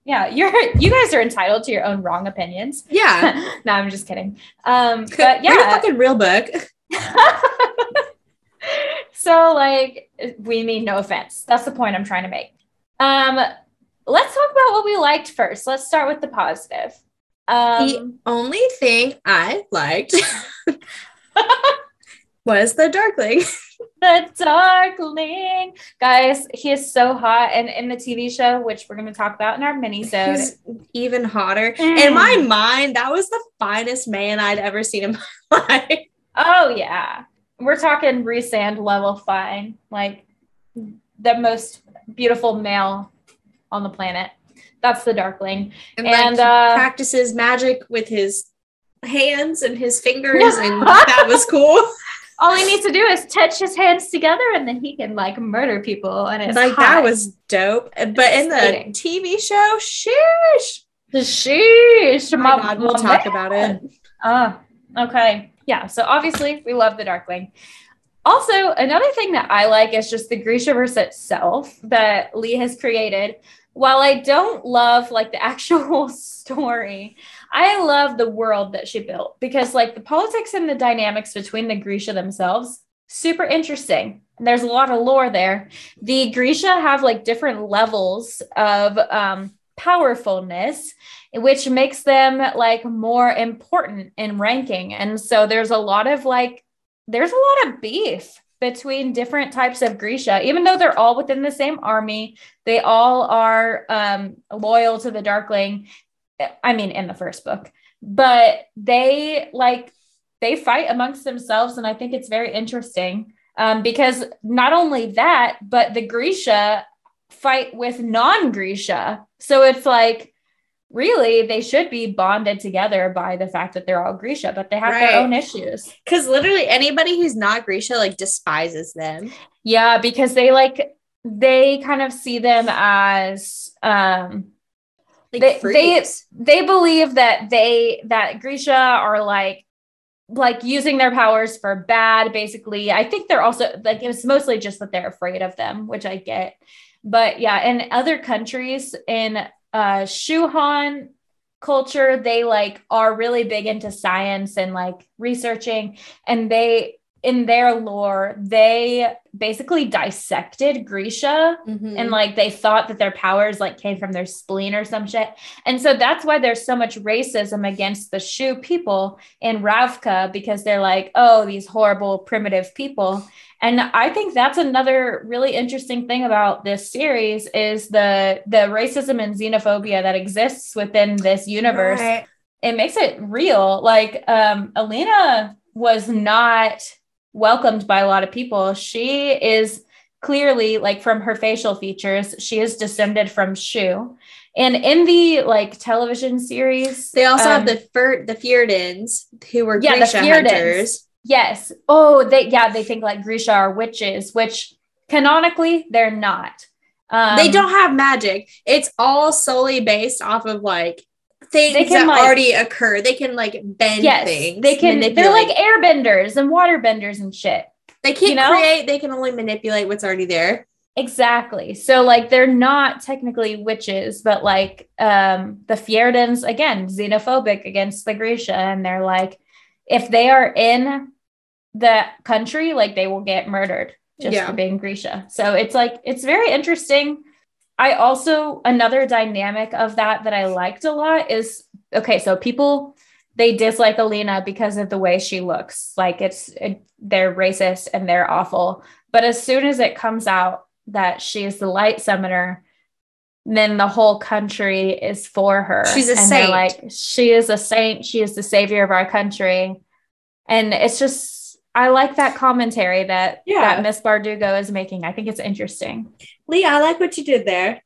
yeah, you guys are entitled to your own wrong opinions. Yeah. No, I'm just kidding. But yeah. Read a fucking real book. So like we mean no offense. That's the point I'm trying to make. Let's talk about what we liked first. Let's start with the positive. The only thing I liked was the Darkling. The Darkling. Guys, he is so hot. And in the TV show, which we're going to talk about in our mini-sode, he's even hotter. In my mind, that was the finest man I'd ever seen in my life. Oh, yeah. We're talking Rhysand level fine. Like, the most beautiful male on the planet. That's the Darkling. And like, practices magic with his hands and his fingers, and that was cool. All he needs to do is touch his hands together, and then he can like murder people. And it's like hot. That was dope. But in the TV show, sheesh. My God, we'll talk about it. Okay. Yeah. So obviously, we love the Darkling. Also, another thing that I like is just the Grishaverse itself that Leigh has created. While I don't love like the actual story, I love the world that she built, because like the politics and the dynamics between the Grisha themselves, super interesting. And there's a lot of lore there. The Grisha have like different levels of powerfulness, which makes them like more important in ranking. And so there's a lot of beef between different types of Grisha, even though they're all within the same army. They all are loyal to the Darkling. I mean, in the first book, but they fight amongst themselves. And I think it's very interesting because not only that, but the Grisha fight with non-Grisha. So it's like, really, they should be bonded together by the fact that they're all Grisha, but they have their own issues. Because literally anybody who's not Grisha like despises them. Yeah, because they kind of see them as they believe that Grisha are like using their powers for bad, basically. I think they're also like, it's mostly just that they're afraid of them, which I get. But yeah, in other countries, in Shuhan culture, they like are really big into science and like researching, and they, in their lore, they basically dissected Grisha, and like they thought that their powers like came from their spleen or some shit. And so that's why there's so much racism against the Shu people in Ravka, because they're like, oh, these horrible primitive people. And I think that's another really interesting thing about this series is the racism and xenophobia that exists within this universe. Right. It makes it real. Like Alina was not welcomed by a lot of people. She is clearly, like, from her facial features, she is descended from Shu. And in the like television series, they also have the Fjordans, who were Grisha hunters. Yes. Oh, they think like Grisha are witches, which canonically they're not. They don't have magic. It's all solely based off of like things that already occur. They can like bend things. They can. Manipulate. They're like airbenders and waterbenders and shit. They can't create. They can only manipulate what's already there. Exactly. So like they're not technically witches, but like the Fjordans, again, xenophobic against the Grisha, and they're like, if they are in the country, like they will get murdered just for being Grisha. So it's like, it's very interesting. I also, another dynamic of that I liked a lot is, okay, so people, they dislike Alina because of the way she looks. Like they're racist and they're awful. But as soon as it comes out that she is the light summoner, then the whole country is for her. She's a saint. Like, she is a saint. She is the savior of our country. And it's just, I like that commentary that Miss Bardugo is making. I think it's interesting. Leigh, I like what you did there.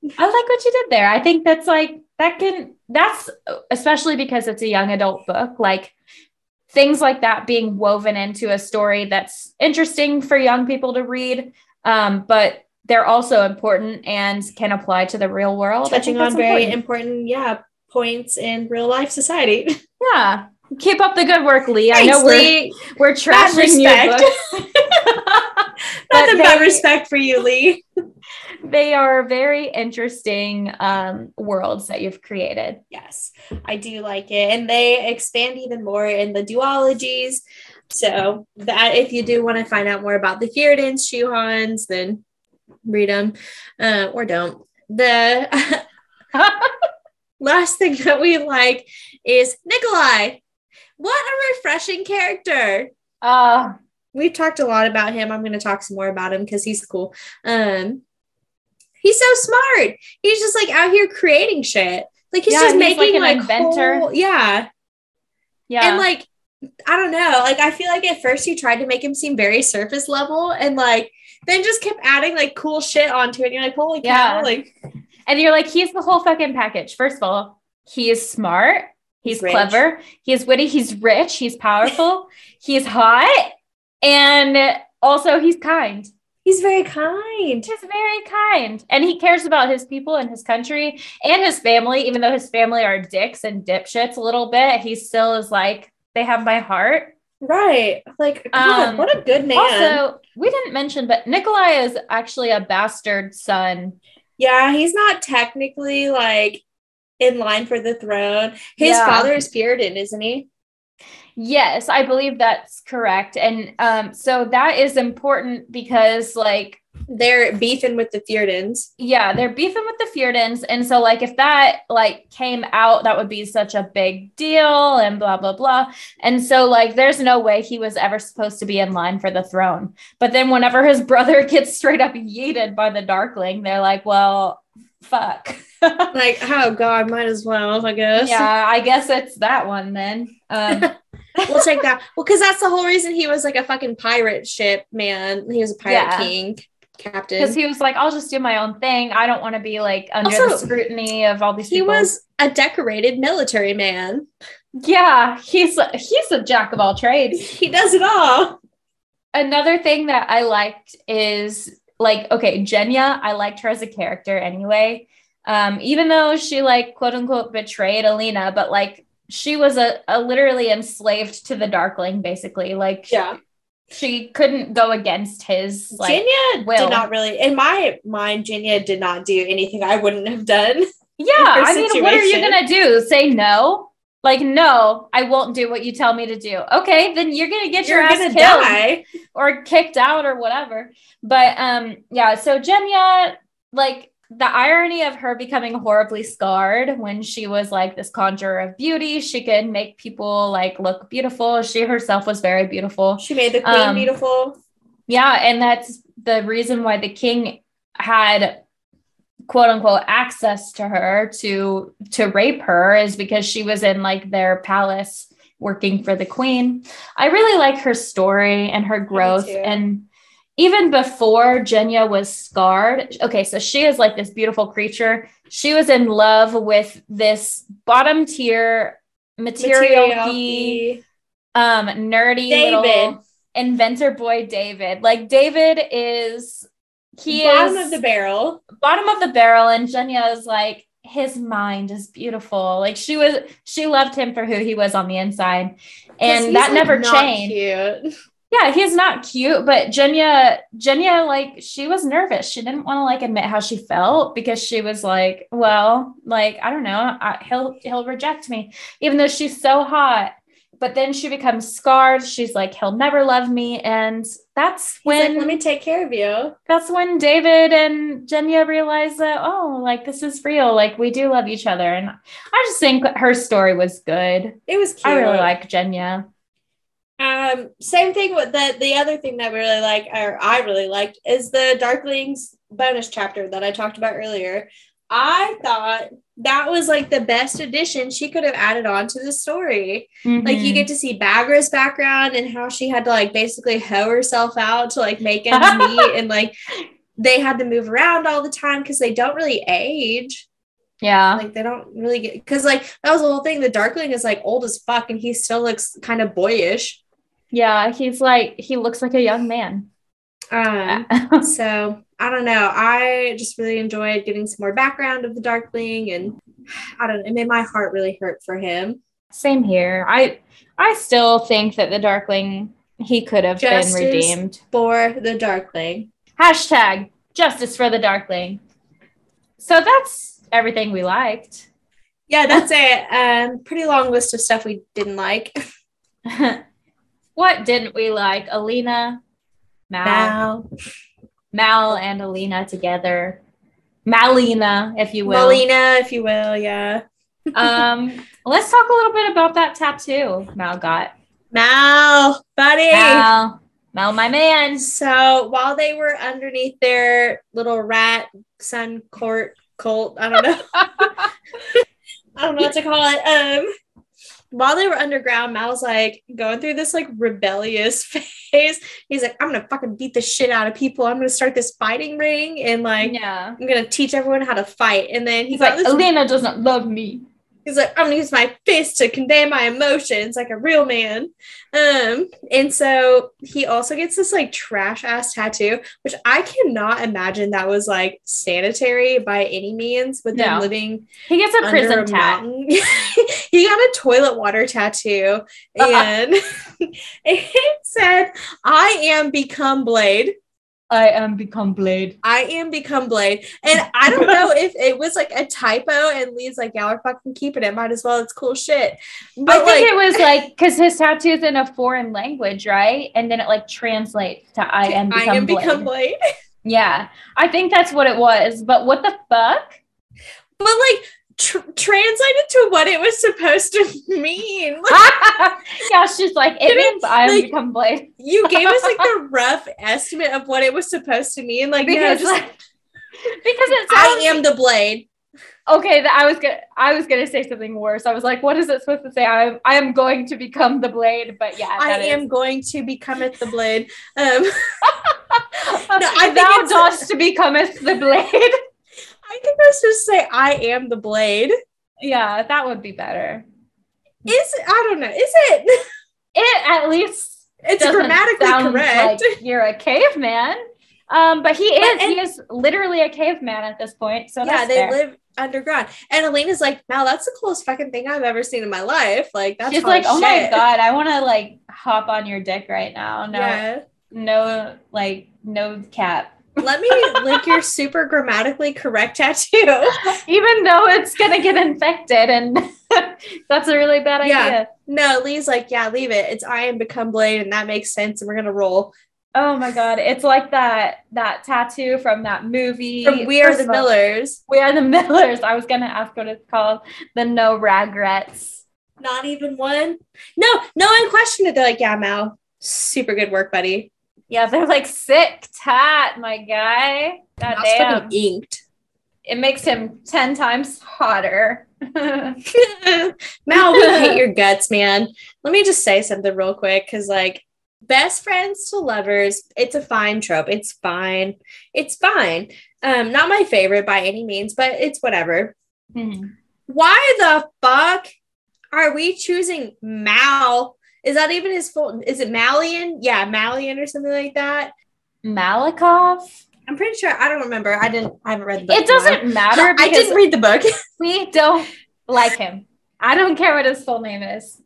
I think that's like, that's especially because it's a young adult book, like things like that being woven into a story that's interesting for young people to read. But they're also important and can apply to the real world. Touching on very important points in real life society. Yeah. Keep up the good work, Leigh. Thanks, I know we're trashing your books. Nothing but respect for you, Leigh. They are very interesting worlds that you've created. Yes, I do like it. And they expand even more in the duologies. So that if you do want to find out more about the Fjordans, Shuhans, then read them or don't. The last thing that we like is Nikolai. What a refreshing character. we've talked a lot about him. I'm going to talk some more about him because he's cool. He's so smart. He's just like out here creating shit. Like he's just making like an inventor. Yeah. And like, I don't know. Like I feel like at first you tried to make him seem very surface level and like then just kept adding like cool shit onto it. And you're like, holy cow. Like, and you're like, he's the whole fucking package. First of all, he is smart. He's clever. He's witty. He's rich. He's powerful. He's hot. And also he's kind. He's very kind. He's very kind. And he cares about his people and his country and his family, even though his family are dicks and dipshits a little bit. He still is like, they have my heart. Right. Like, God, what a good man. Also, we didn't mention, but Nikolai is actually a bastard son. Yeah, he's not technically like in line for the throne. His father is Fjordan, isn't he? Yes, I believe that's correct. And so that is important because like they're beefing with the Fjordans. Yeah, they're beefing with the Fjordans. And so like if that like came out, that would be such a big deal and blah, blah, blah. And so like there's no way he was ever supposed to be in line for the throne. But then whenever his brother gets straight up yeeted by the Darkling, they're like, well, fuck. Like, oh God, might as well, I guess. Yeah, I guess it's that one then. We'll take that. Well, because that's the whole reason he was like a fucking pirate ship, man. He was a pirate king, captain. Because he was like, I'll just do my own thing. I don't want to be like under the scrutiny of all these people. He was a decorated military man. Yeah, he's a jack of all trades. He does it all. Another thing that I liked is like, okay, Genya, I liked her as a character anyway. Even though she like quote unquote betrayed Alina, but like she was a literally enslaved to the Darkling, basically. Like, she couldn't go against his like Genya will. Did not really, in my mind, Genya did not do anything I wouldn't have done. Yeah, I mean, what are you gonna do? Say no? Like, no, I won't do what you tell me to do. Okay, then you're gonna get your ass killed die. Or kicked out or whatever. But yeah, so Genya, like the irony of her becoming horribly scarred when she was like this conjurer of beauty, she could make people like look beautiful. She herself was very beautiful. She made the queen beautiful. Yeah, and that's the reason why the king had quote unquote access to her to rape her, is because she was in like their palace working for the queen. I really like her story and her growth. And even before Genya was scarred, okay, so she is like this beautiful creature. She was in love with this bottom tier material-y, nerdy David. little inventor boy, David. Like David is bottom of the barrel. Bottom of the barrel, and Genya is like, his mind is beautiful. Like she loved him for who he was on the inside. And that never changed. Cute. Yeah, he's not cute, but Genya, like, she was nervous. She didn't want to like admit how she felt because she was like, well, like, I don't know, he'll reject me, even though she's so hot. But then she becomes scarred. She's like, he'll never love me. And that's when, like, let me take care of you. That's when David and Genya realized that, oh, like, this is real. Like, we do love each other. And I just think her story was good. It was cute. I really like Genya. Same thing with the other thing that we really like, or I really liked, is the Darklings bonus chapter that I talked about earlier. I thought that was like the best addition she could have added on to the story. Mm-hmm. Like you get to see Bagra's background and how she had to like basically hoe herself out to like make ends meet, and like they had to move around all the time because they don't really age. Yeah, like they don't really get, because like that was the whole thing. The Darkling is like old as fuck and he still looks kind of boyish. Yeah, he's like, he looks like a young man. So I don't know. I just really enjoyed getting some more background of the Darkling, and I don't know, it made my heart really hurt for him. Same here. I still think that the Darkling, he could have been redeemed. For the Darkling. Hashtag justice for the Darkling. So that's everything we liked. Yeah, that's it. Pretty long list of stuff we didn't like. What didn't we like? Alina, Mal and Alina together. Malina, if you will. Malina, if you will, yeah. Let's talk a little bit about that tattoo Mal got. Mal, buddy. Mel, my man. So while they were underneath their little rat sun cult, I don't know. I don't know what to call it. While they were underground, Mal's like going through this like rebellious phase. He's like, I'm gonna fucking beat the shit out of people. I'm gonna start this fighting ring and like I'm gonna teach everyone how to fight. And then he's like, Elena doesn't love me. He's like, I'm gonna use my fist to convey my emotions like a real man. And so he also gets this like trash ass tattoo, which I cannot imagine that was like sanitary by any means with them living. He gets a prison tat. He got a toilet water tattoo and it said, I am become Blade. I am become Blade. I am become Blade. And I don't know if it was like a typo and Leigh's like, yeah, we're fucking keeping it. Might as well. It's cool shit. But I think it was like, because his tattoo's in a foreign language, right? And then it like translates to I am become Blade. Yeah. I think that's what it was. But what the fuck? But like, translated to what it was supposed to mean. Yeah, she's like, it means I am become Blade. You gave us like the rough estimate of what it was supposed to mean, like because it sounds, I am the Blade. Okay, I was gonna say something worse. I was like, what is it supposed to say? I am going to become the Blade, but yeah, I am going to becometh the Blade. No, I think thou dost to becometh the Blade. I think let's just say I am the Blade. Yeah, that would be better. I don't know. Is it? It at least it's grammatically correct. Like you're a caveman. But he is literally a caveman at this point. So yeah, they live underground. And Elena's like, "Wow, that's the coolest fucking thing I've ever seen in my life." Like that's she's like, "Oh my god, I want to like hop on your dick right now." No, no cap. Let me lick your super grammatically correct tattoo. Even though it's gonna get infected and that's a really bad idea. No, Leigh's like, yeah, leave it. It's I am become Blade and that makes sense and we're gonna roll. Oh my god. It's like that tattoo from that movie. From We Are the Millers. We Are the Millers. I was gonna ask what it's called. The No Regrets. Not even one? No one questioned it. They're like, yeah, Mal, super good work, buddy. Yeah, they're like sick tat, my guy. God damn. Inked. It makes him 10 times hotter. Mal, we hate your guts, man. Let me just say something real quick, because like best friends to lovers, it's a fine trope. It's fine. Not my favorite by any means, but it's whatever. Mm-hmm. Why the fuck are we choosing Mal? Is that even his full? Is it Malian? Yeah, Malian or something like that. Malakoff? I'm pretty sure. I don't remember. I haven't read the book. It doesn't matter. I didn't read the book. We don't like him. I don't care what his full name is.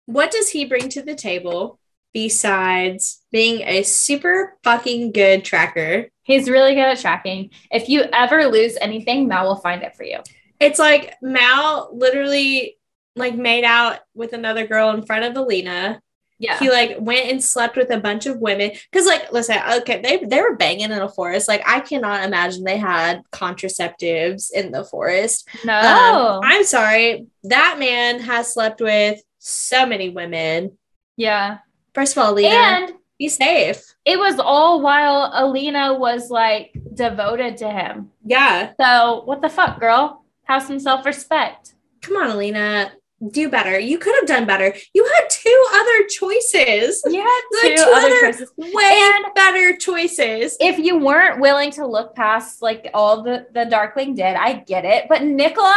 What does he bring to the table besides being a super fucking good tracker? He's really good at tracking. If you ever lose anything, Mal will find it for you. It's like Mal literally like made out with another girl in front of Alina. Yeah. He like went and slept with a bunch of women. Cause like, listen, okay, they were banging in a forest. Like I cannot imagine they had contraceptives in the forest. No. I'm sorry. That man has slept with so many women. Yeah. First of all, Alina, and be safe. It was all while Alina was like devoted to him. Yeah. So what the fuck, girl? Have some self-respect. Come on, Alina. Do better. You could have done better. You had two other choices. You had two other choices. Way better choices. If you weren't willing to look past like all the Darkling did, I get it. But Nikolai?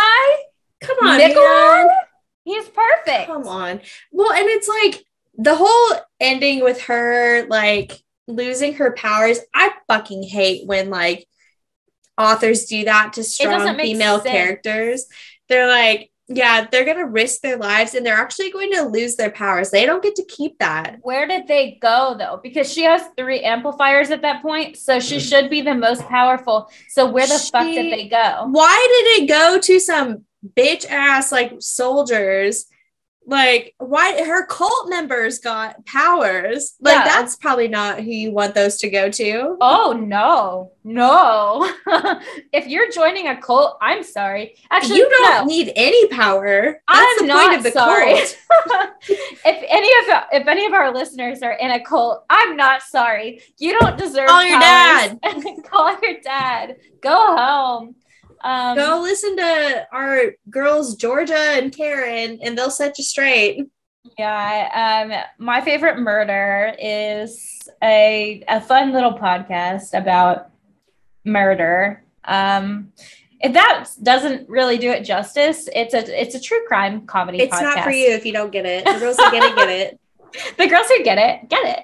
Come on, Nikolai? He's perfect. Come on. Well, and it's like the whole ending with her like losing her powers. I fucking hate when like authors do that to strong female characters. They're like, yeah, they're going to risk their lives and they're actually going to lose their powers. They don't get to keep that. Where did they go, though? Because she has 3 amplifiers at that point, so she should be the most powerful. So where the fuck did they go? Why did it go to some bitch-ass, like, soldiers Like, why her cult members got powers? Like, that's probably not who you want those to go to. Oh, no. If you're joining a cult, I'm sorry. Actually, you don't need any power. That's I'm the point of the sorry. cult. If any of our listeners are in a cult, I'm not sorry. You don't deserve Call your dad. Call your dad. Go home. Go listen to our girls, Georgia and Karen, and they'll set you straight. Yeah. My favorite murder is a fun little podcast about murder. If that doesn't really do it justice, it's a true crime comedy podcast. It's not for you if you don't get it. The girls who get it, get it. The girls who get it.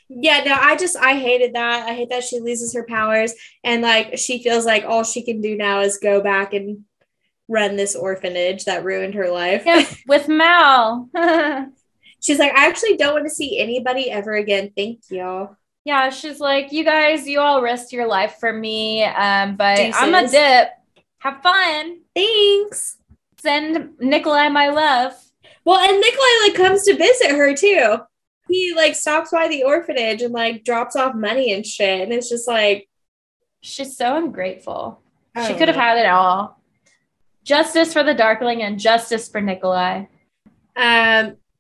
Yeah, no, I hated that. I hate that she loses her powers and like she feels like all she can do now is go back and run this orphanage that ruined her life. Yeah, with Mal. She's like, I actually don't want to see anybody ever again. Thank you. Yeah, she's like, you all risked your life for me, but Deuces. I'm a dip. Have fun. Thanks. Send Nikolai my love. Well, and Nikolai like comes to visit her too. He like stops by the orphanage and like drops off money and shit. And it's just like, she's so ungrateful. She could have had it all. Justice for the Darkling and justice for Nikolai.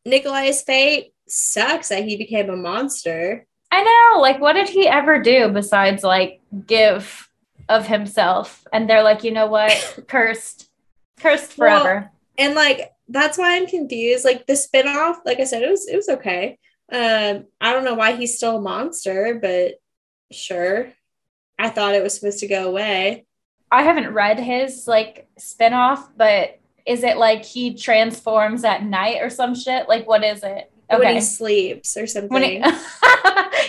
Nikolai's fate sucks that he became a monster. I know. Like, what did he ever do besides like give of himself? And they're like, you know what? Cursed forever. Well, and like, that's why I'm confused. Like the spinoff, like I said, it was okay. I don't know why he's still a monster, but sure. I thought it was supposed to go away. I haven't read his like spinoff, but is it like he transforms at night or some shit? Like, what is it? Okay. When he sleeps or something.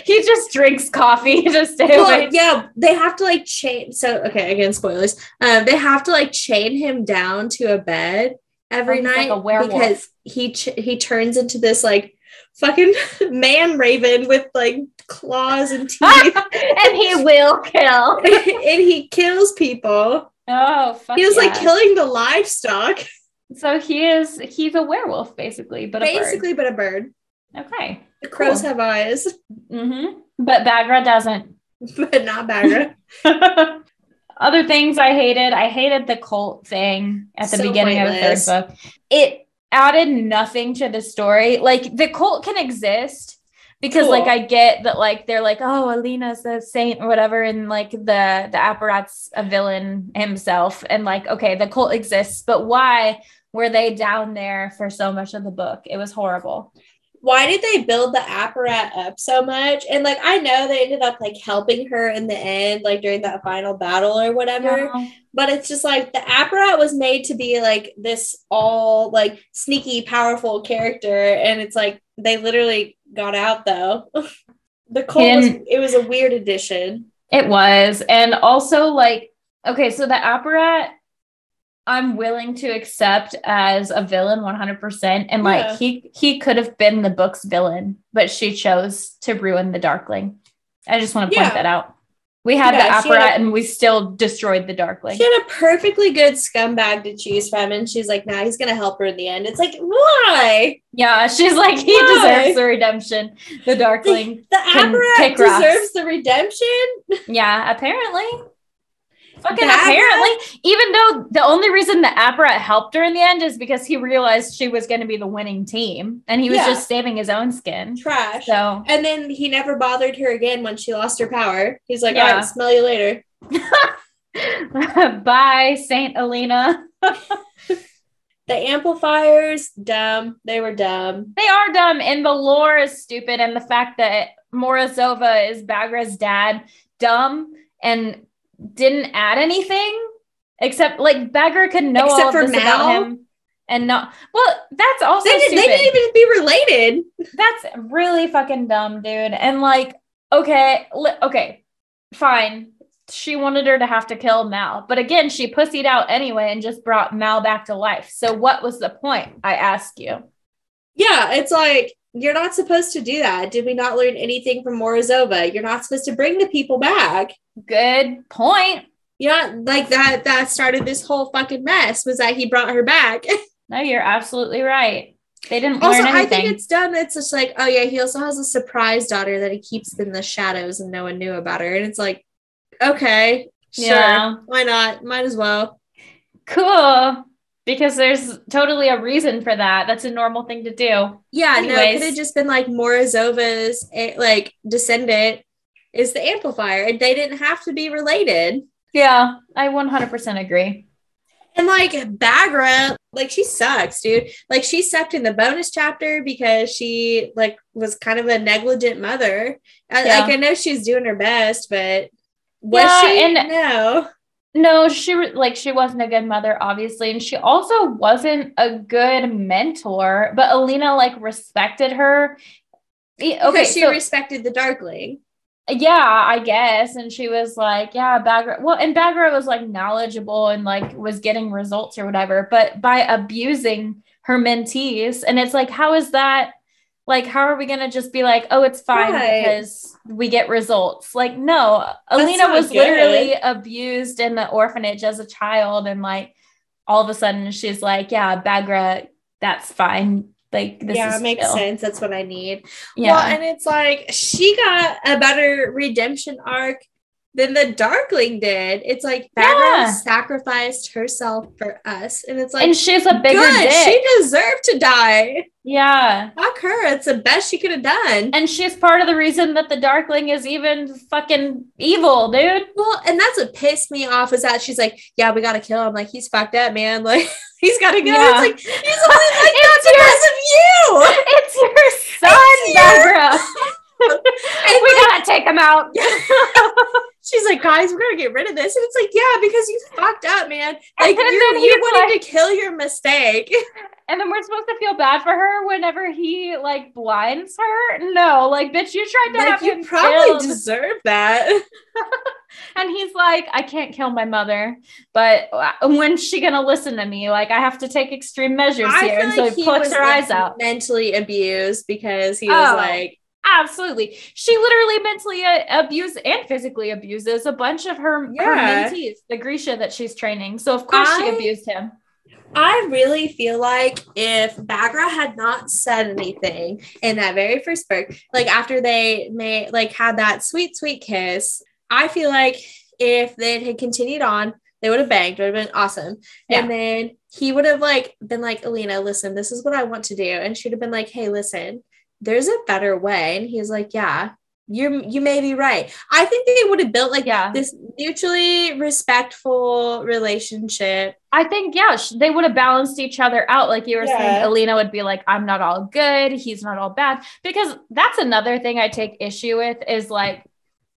He just drinks coffee to stay awake. Yeah, they have to like chain. So, okay, again, spoilers. They have to like chain him down to a bed every night like a werewolf. Because he turns into this like fucking man raven with like claws and teeth. And he will kill. And he kills people. Oh, fuck. He was like killing the livestock. So he's a werewolf basically, but a bird. Okay. The crows have eyes. Mm-hmm. But Bagra doesn't. But not Bagra. Other things I hated the cult thing at the beginning pointless. Of the third book. It added nothing to the story. Like the cult can exist because like I get that like they're like, oh, Alina's a saint or whatever, and like the apparat's a villain himself, and like okay, the cult exists, but why were they down there for so much of the book? It was horrible. Why did they build the apparat up so much? And like I know they ended up like helping her in the end, like during that final battle or whatever. Yeah. But it's just like the apparat was made to be like this all like sneaky, powerful character, and it's like they literally got out though. The cult was a weird addition. It was, and also like okay, so the apparat I'm willing to accept as a villain 100%. And like he could have been the book's villain, but she chose to ruin the Darkling. I just want to point that out. We had the apparat and we still destroyed the Darkling. She had a perfectly good scumbag to choose from, and she's like, nah, he's gonna help her in the end. It's like, why? Yeah, she's like, he deserves the redemption. The Darkling. The apparat deserves the redemption? Yeah, apparently. Fucking apparently, even though the only reason the apparat helped her in the end is because he realized she was going to be the winning team, and he was just saving his own skin. Trash. So, and then he never bothered her again when she lost her power. He's like, all right, smell you later. Bye, Saint Alina. The amplifiers, dumb. They were dumb. They are dumb, and the lore is stupid, and the fact that Morozova is Bagra's dad, dumb, and didn't add anything except like Bagra could know all of this about him and not. Well, that's also stupid. They didn't even be related. That's really fucking dumb, dude. And like, okay, fine. She wanted her to have to kill Mal, but again, she pussied out anyway and just brought Mal back to life. So what was the point? I ask you. Yeah, it's like you're not supposed to do that. Did we not learn anything from Morozova? You're not supposed to bring the people back. Good point. Yeah, like that started this whole fucking mess, was that he brought her back. No, you're absolutely right. They didn't also, learn anything. I think it's dumb. It's just like, oh yeah, he also has a surprise daughter that he keeps in the shadows and no one knew about her. And it's like, okay, sure, why not? Might as well. Cool. Because there's totally a reason for that. That's a normal thing to do. Yeah, Anyways. no, it could have just been like Morozova's like descendant is the amplifier, and they didn't have to be related. Yeah, I 100% agree. And like Bagra, like she sucks, dude. Like she sucked in the bonus chapter because she like was kind of a negligent mother. Like I know she's doing her best, but was she? And no, she wasn't a good mother, obviously, and she also wasn't a good mentor. But Alina like respected her. Okay, she respected the Darkling. Yeah, I guess. And she was like, yeah, Bagra. Well, and Bagra was like knowledgeable and like was getting results or whatever. But by abusing her mentees, and it's like, how is that? Like, how are we going to just be like, oh, it's fine because we get results? Like, no, Alina was literally abused in the orphanage as a child. And like, all of a sudden she's like, yeah, Bagra, that's fine. Like, this is makes chill. sense. That's what I need. Yeah. Well, and it's like she got a better redemption arc than the Darkling did. It's like Bagra sacrificed herself for us, and it's like, and she's a bigger dick. She deserved to die. Yeah, fuck her. It's the best she could have done, and she's part of the reason that the Darkling is even fucking evil, dude. Well, and that's what pissed me off is that she's like, yeah, we gotta kill him. Like, he's fucked up, man. Like, he's gotta go. Yeah. It's like, he's only like that because of you. It's your son, Bagra. We gotta take him out. She's like, guys, we're gonna get rid of this. And it's like, yeah, because you fucked up, man. Like, you wanted to kill your mistake. And then we're supposed to feel bad for her whenever he like blinds her. No, like, bitch, you tried to have him probably deserve that. And he's like, I can't kill my mother, but when's she gonna listen to me? Like, I have to take extreme measures here. And so he plucks her eyes out. Mentally abused because he was like, absolutely. She literally mentally abused and physically abuses a bunch of her mentees, the Grisha that she's training. So of course she abused him. I really feel like if Bagra had not said anything in that very first book, like after they had that sweet, sweet kiss, I feel like if they had continued on, they would have banged. It would have been awesome. Yeah. And then he would have like been like, Alina, listen, this is what I want to do. And she'd have been like, hey, listen, there's a better way. And he's like, yeah, you may be right. I think they would have built this mutually respectful relationship. I think, they would have balanced each other out. Like you were saying, Alina would be like, I'm not all good. He's not all bad. Because that's another thing I take issue with is like,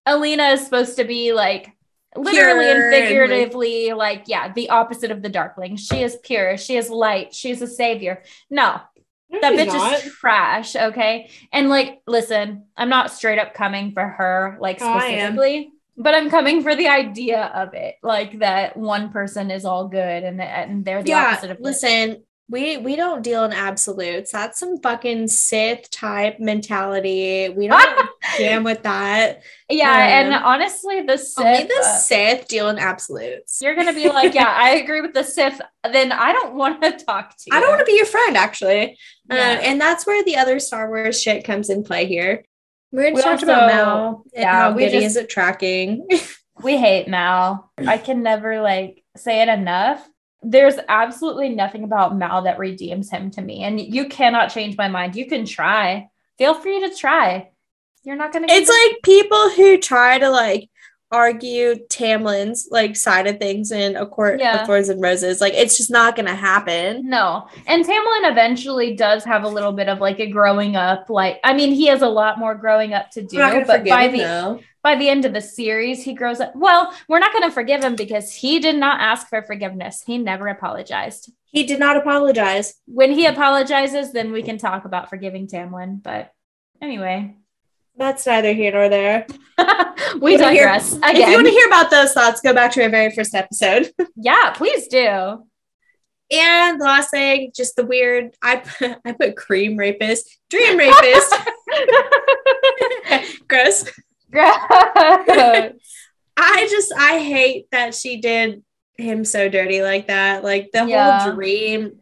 Alina is supposed to be like literally and figuratively like, the opposite of the Darkling. She is pure. She is light. She's a savior. No. That bitch is trash, okay? And like, listen, I'm not straight up coming for her, like specifically, but I'm coming for the idea of it, like that one person is all good and they're the opposite of listen, we don't deal in absolutes. That's some fucking Sith type mentality. We don't jam with that. Yeah, and honestly, the Sith, only the Sith deal in absolutes. You're gonna be like, yeah, I agree with the Sith. Then I don't want to talk to you. I don't want to be your friend, actually. And that's where the other Star Wars shit comes in play here. We're gonna talk about Mal and how good he is at tracking. We hate Mal. I can never like say it enough. There's absolutely nothing about Mal that redeems him to me. And you cannot change my mind. You can try. Feel free to try. You're not going to. It's like people who try to like argue Tamlin's like side of things in A Court of Thorns and Roses. Like, it's just not going to happen. No. And Tamlin eventually does have a little bit of like a growing up. Like, I mean, he has a lot more growing up to do. But by the end of the series, he grows up. Well, we're not going to forgive him because he did not ask for forgiveness. He never apologized. He did not apologize. When he apologizes, then we can talk about forgiving Tamlin. But anyway. That's neither here nor there. We digress again. If you want to hear about those thoughts, go back to our very first episode. Yeah, please do. And the last thing, just the weird, I put cream rapist, dream rapist. Gross. I hate that she did him so dirty like that. Like the whole dream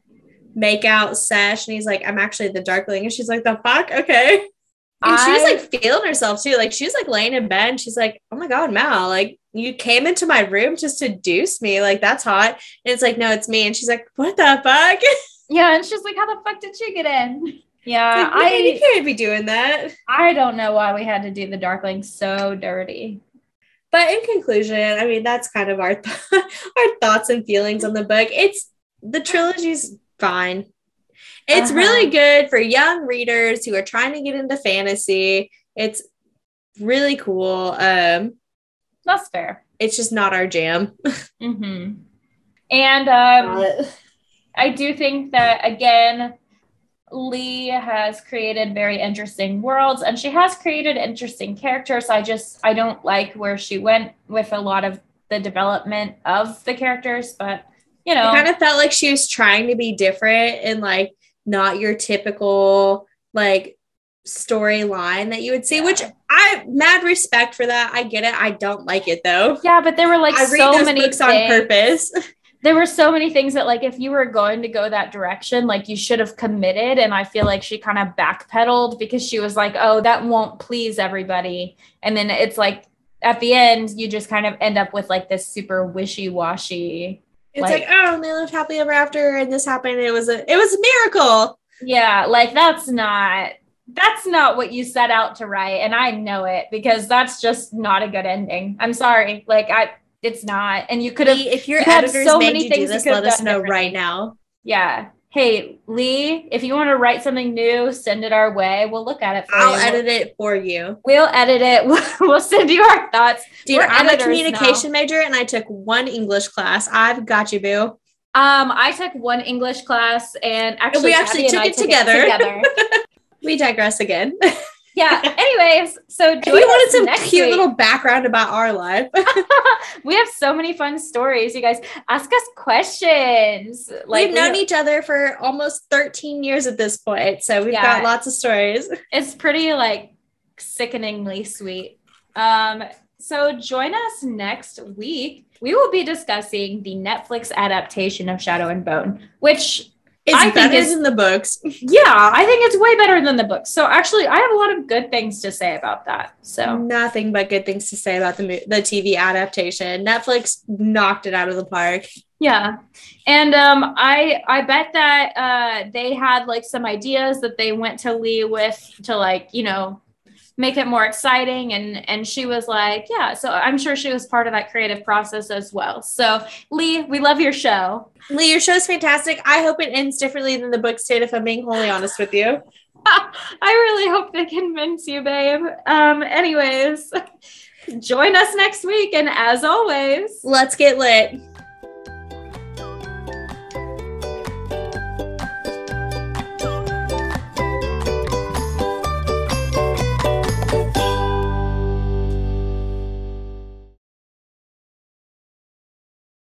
make out sesh, and he's like, I'm actually the Darkling, and she's like, the fuck, okay. And she was like feeling herself too, like she was like laying in bed, and she's like, oh my god, Mal, like you came into my room to seduce me, like that's hot. And it's like, no, it's me. And she's like, what the fuck? Yeah, and she's like, how the fuck did she get in? Yeah, like, you can't be doing that. I don't know why we had to do the Darkling so dirty. But in conclusion, I mean, that's kind of our our thoughts and feelings on the book. The trilogy's fine. It's really good for young readers who are trying to get into fantasy. It's really cool. That's fair. It's just not our jam. Mm-hmm. And I do think that, again, Leigh has created very interesting worlds, and she has created interesting characters. I don't like where she went with a lot of the development of the characters, but you know, I kind of felt like she was trying to be different and like not your typical like storyline that you would see, which I mad respect for that. I get it. I don't like it though. Yeah, but there were like I read those books on purpose. There were so many things that like if you were going to go that direction, like you should have committed. And I feel like she kind of backpedaled because she was like, oh, that won't please everybody. And then it's like at the end, you just kind of end up with like this super wishy-washy. It's like, oh, they lived happily ever after, and this happened. It was a miracle. Yeah, like that's not what you set out to write, and I know it because that's just not a good ending. I'm sorry, like it's not. And you could have, if your editors so made you do this, let us know right now. Yeah. Hey, Leigh, if you want to write something new, send it our way. We'll look at it for you. I'll edit it for you. We'll edit it. We'll send you our thoughts. Dude, I'm a communication major and I took one English class. I've got you, boo. I took one English class and actually we actually took it together. We digress again. Yeah. Anyways, so if you wanted some cute little background about our life. We have so many fun stories. You guys ask us questions. Like we've known each other for almost 13 years at this point. So we've got lots of stories. It's pretty like sickeningly sweet. So join us next week. We will be discussing the Netflix adaptation of Shadow and Bone, which I think is in the books. Yeah, I think it's way better than the books. So actually, I have a lot of good things to say about that. So nothing but good things to say about the TV adaptation. Netflix knocked it out of the park. Yeah, and I bet that they had like some ideas that they went to Leigh with to like make it more exciting, and she was like, yeah. So I'm sure she was part of that creative process as well. So Leigh, we love your show. Leigh, your show is fantastic. I hope it ends differently than the books did, if I'm being wholly honest with you. I really hope they convince you, babe. Anyways, join us next week, and as always, let's get lit.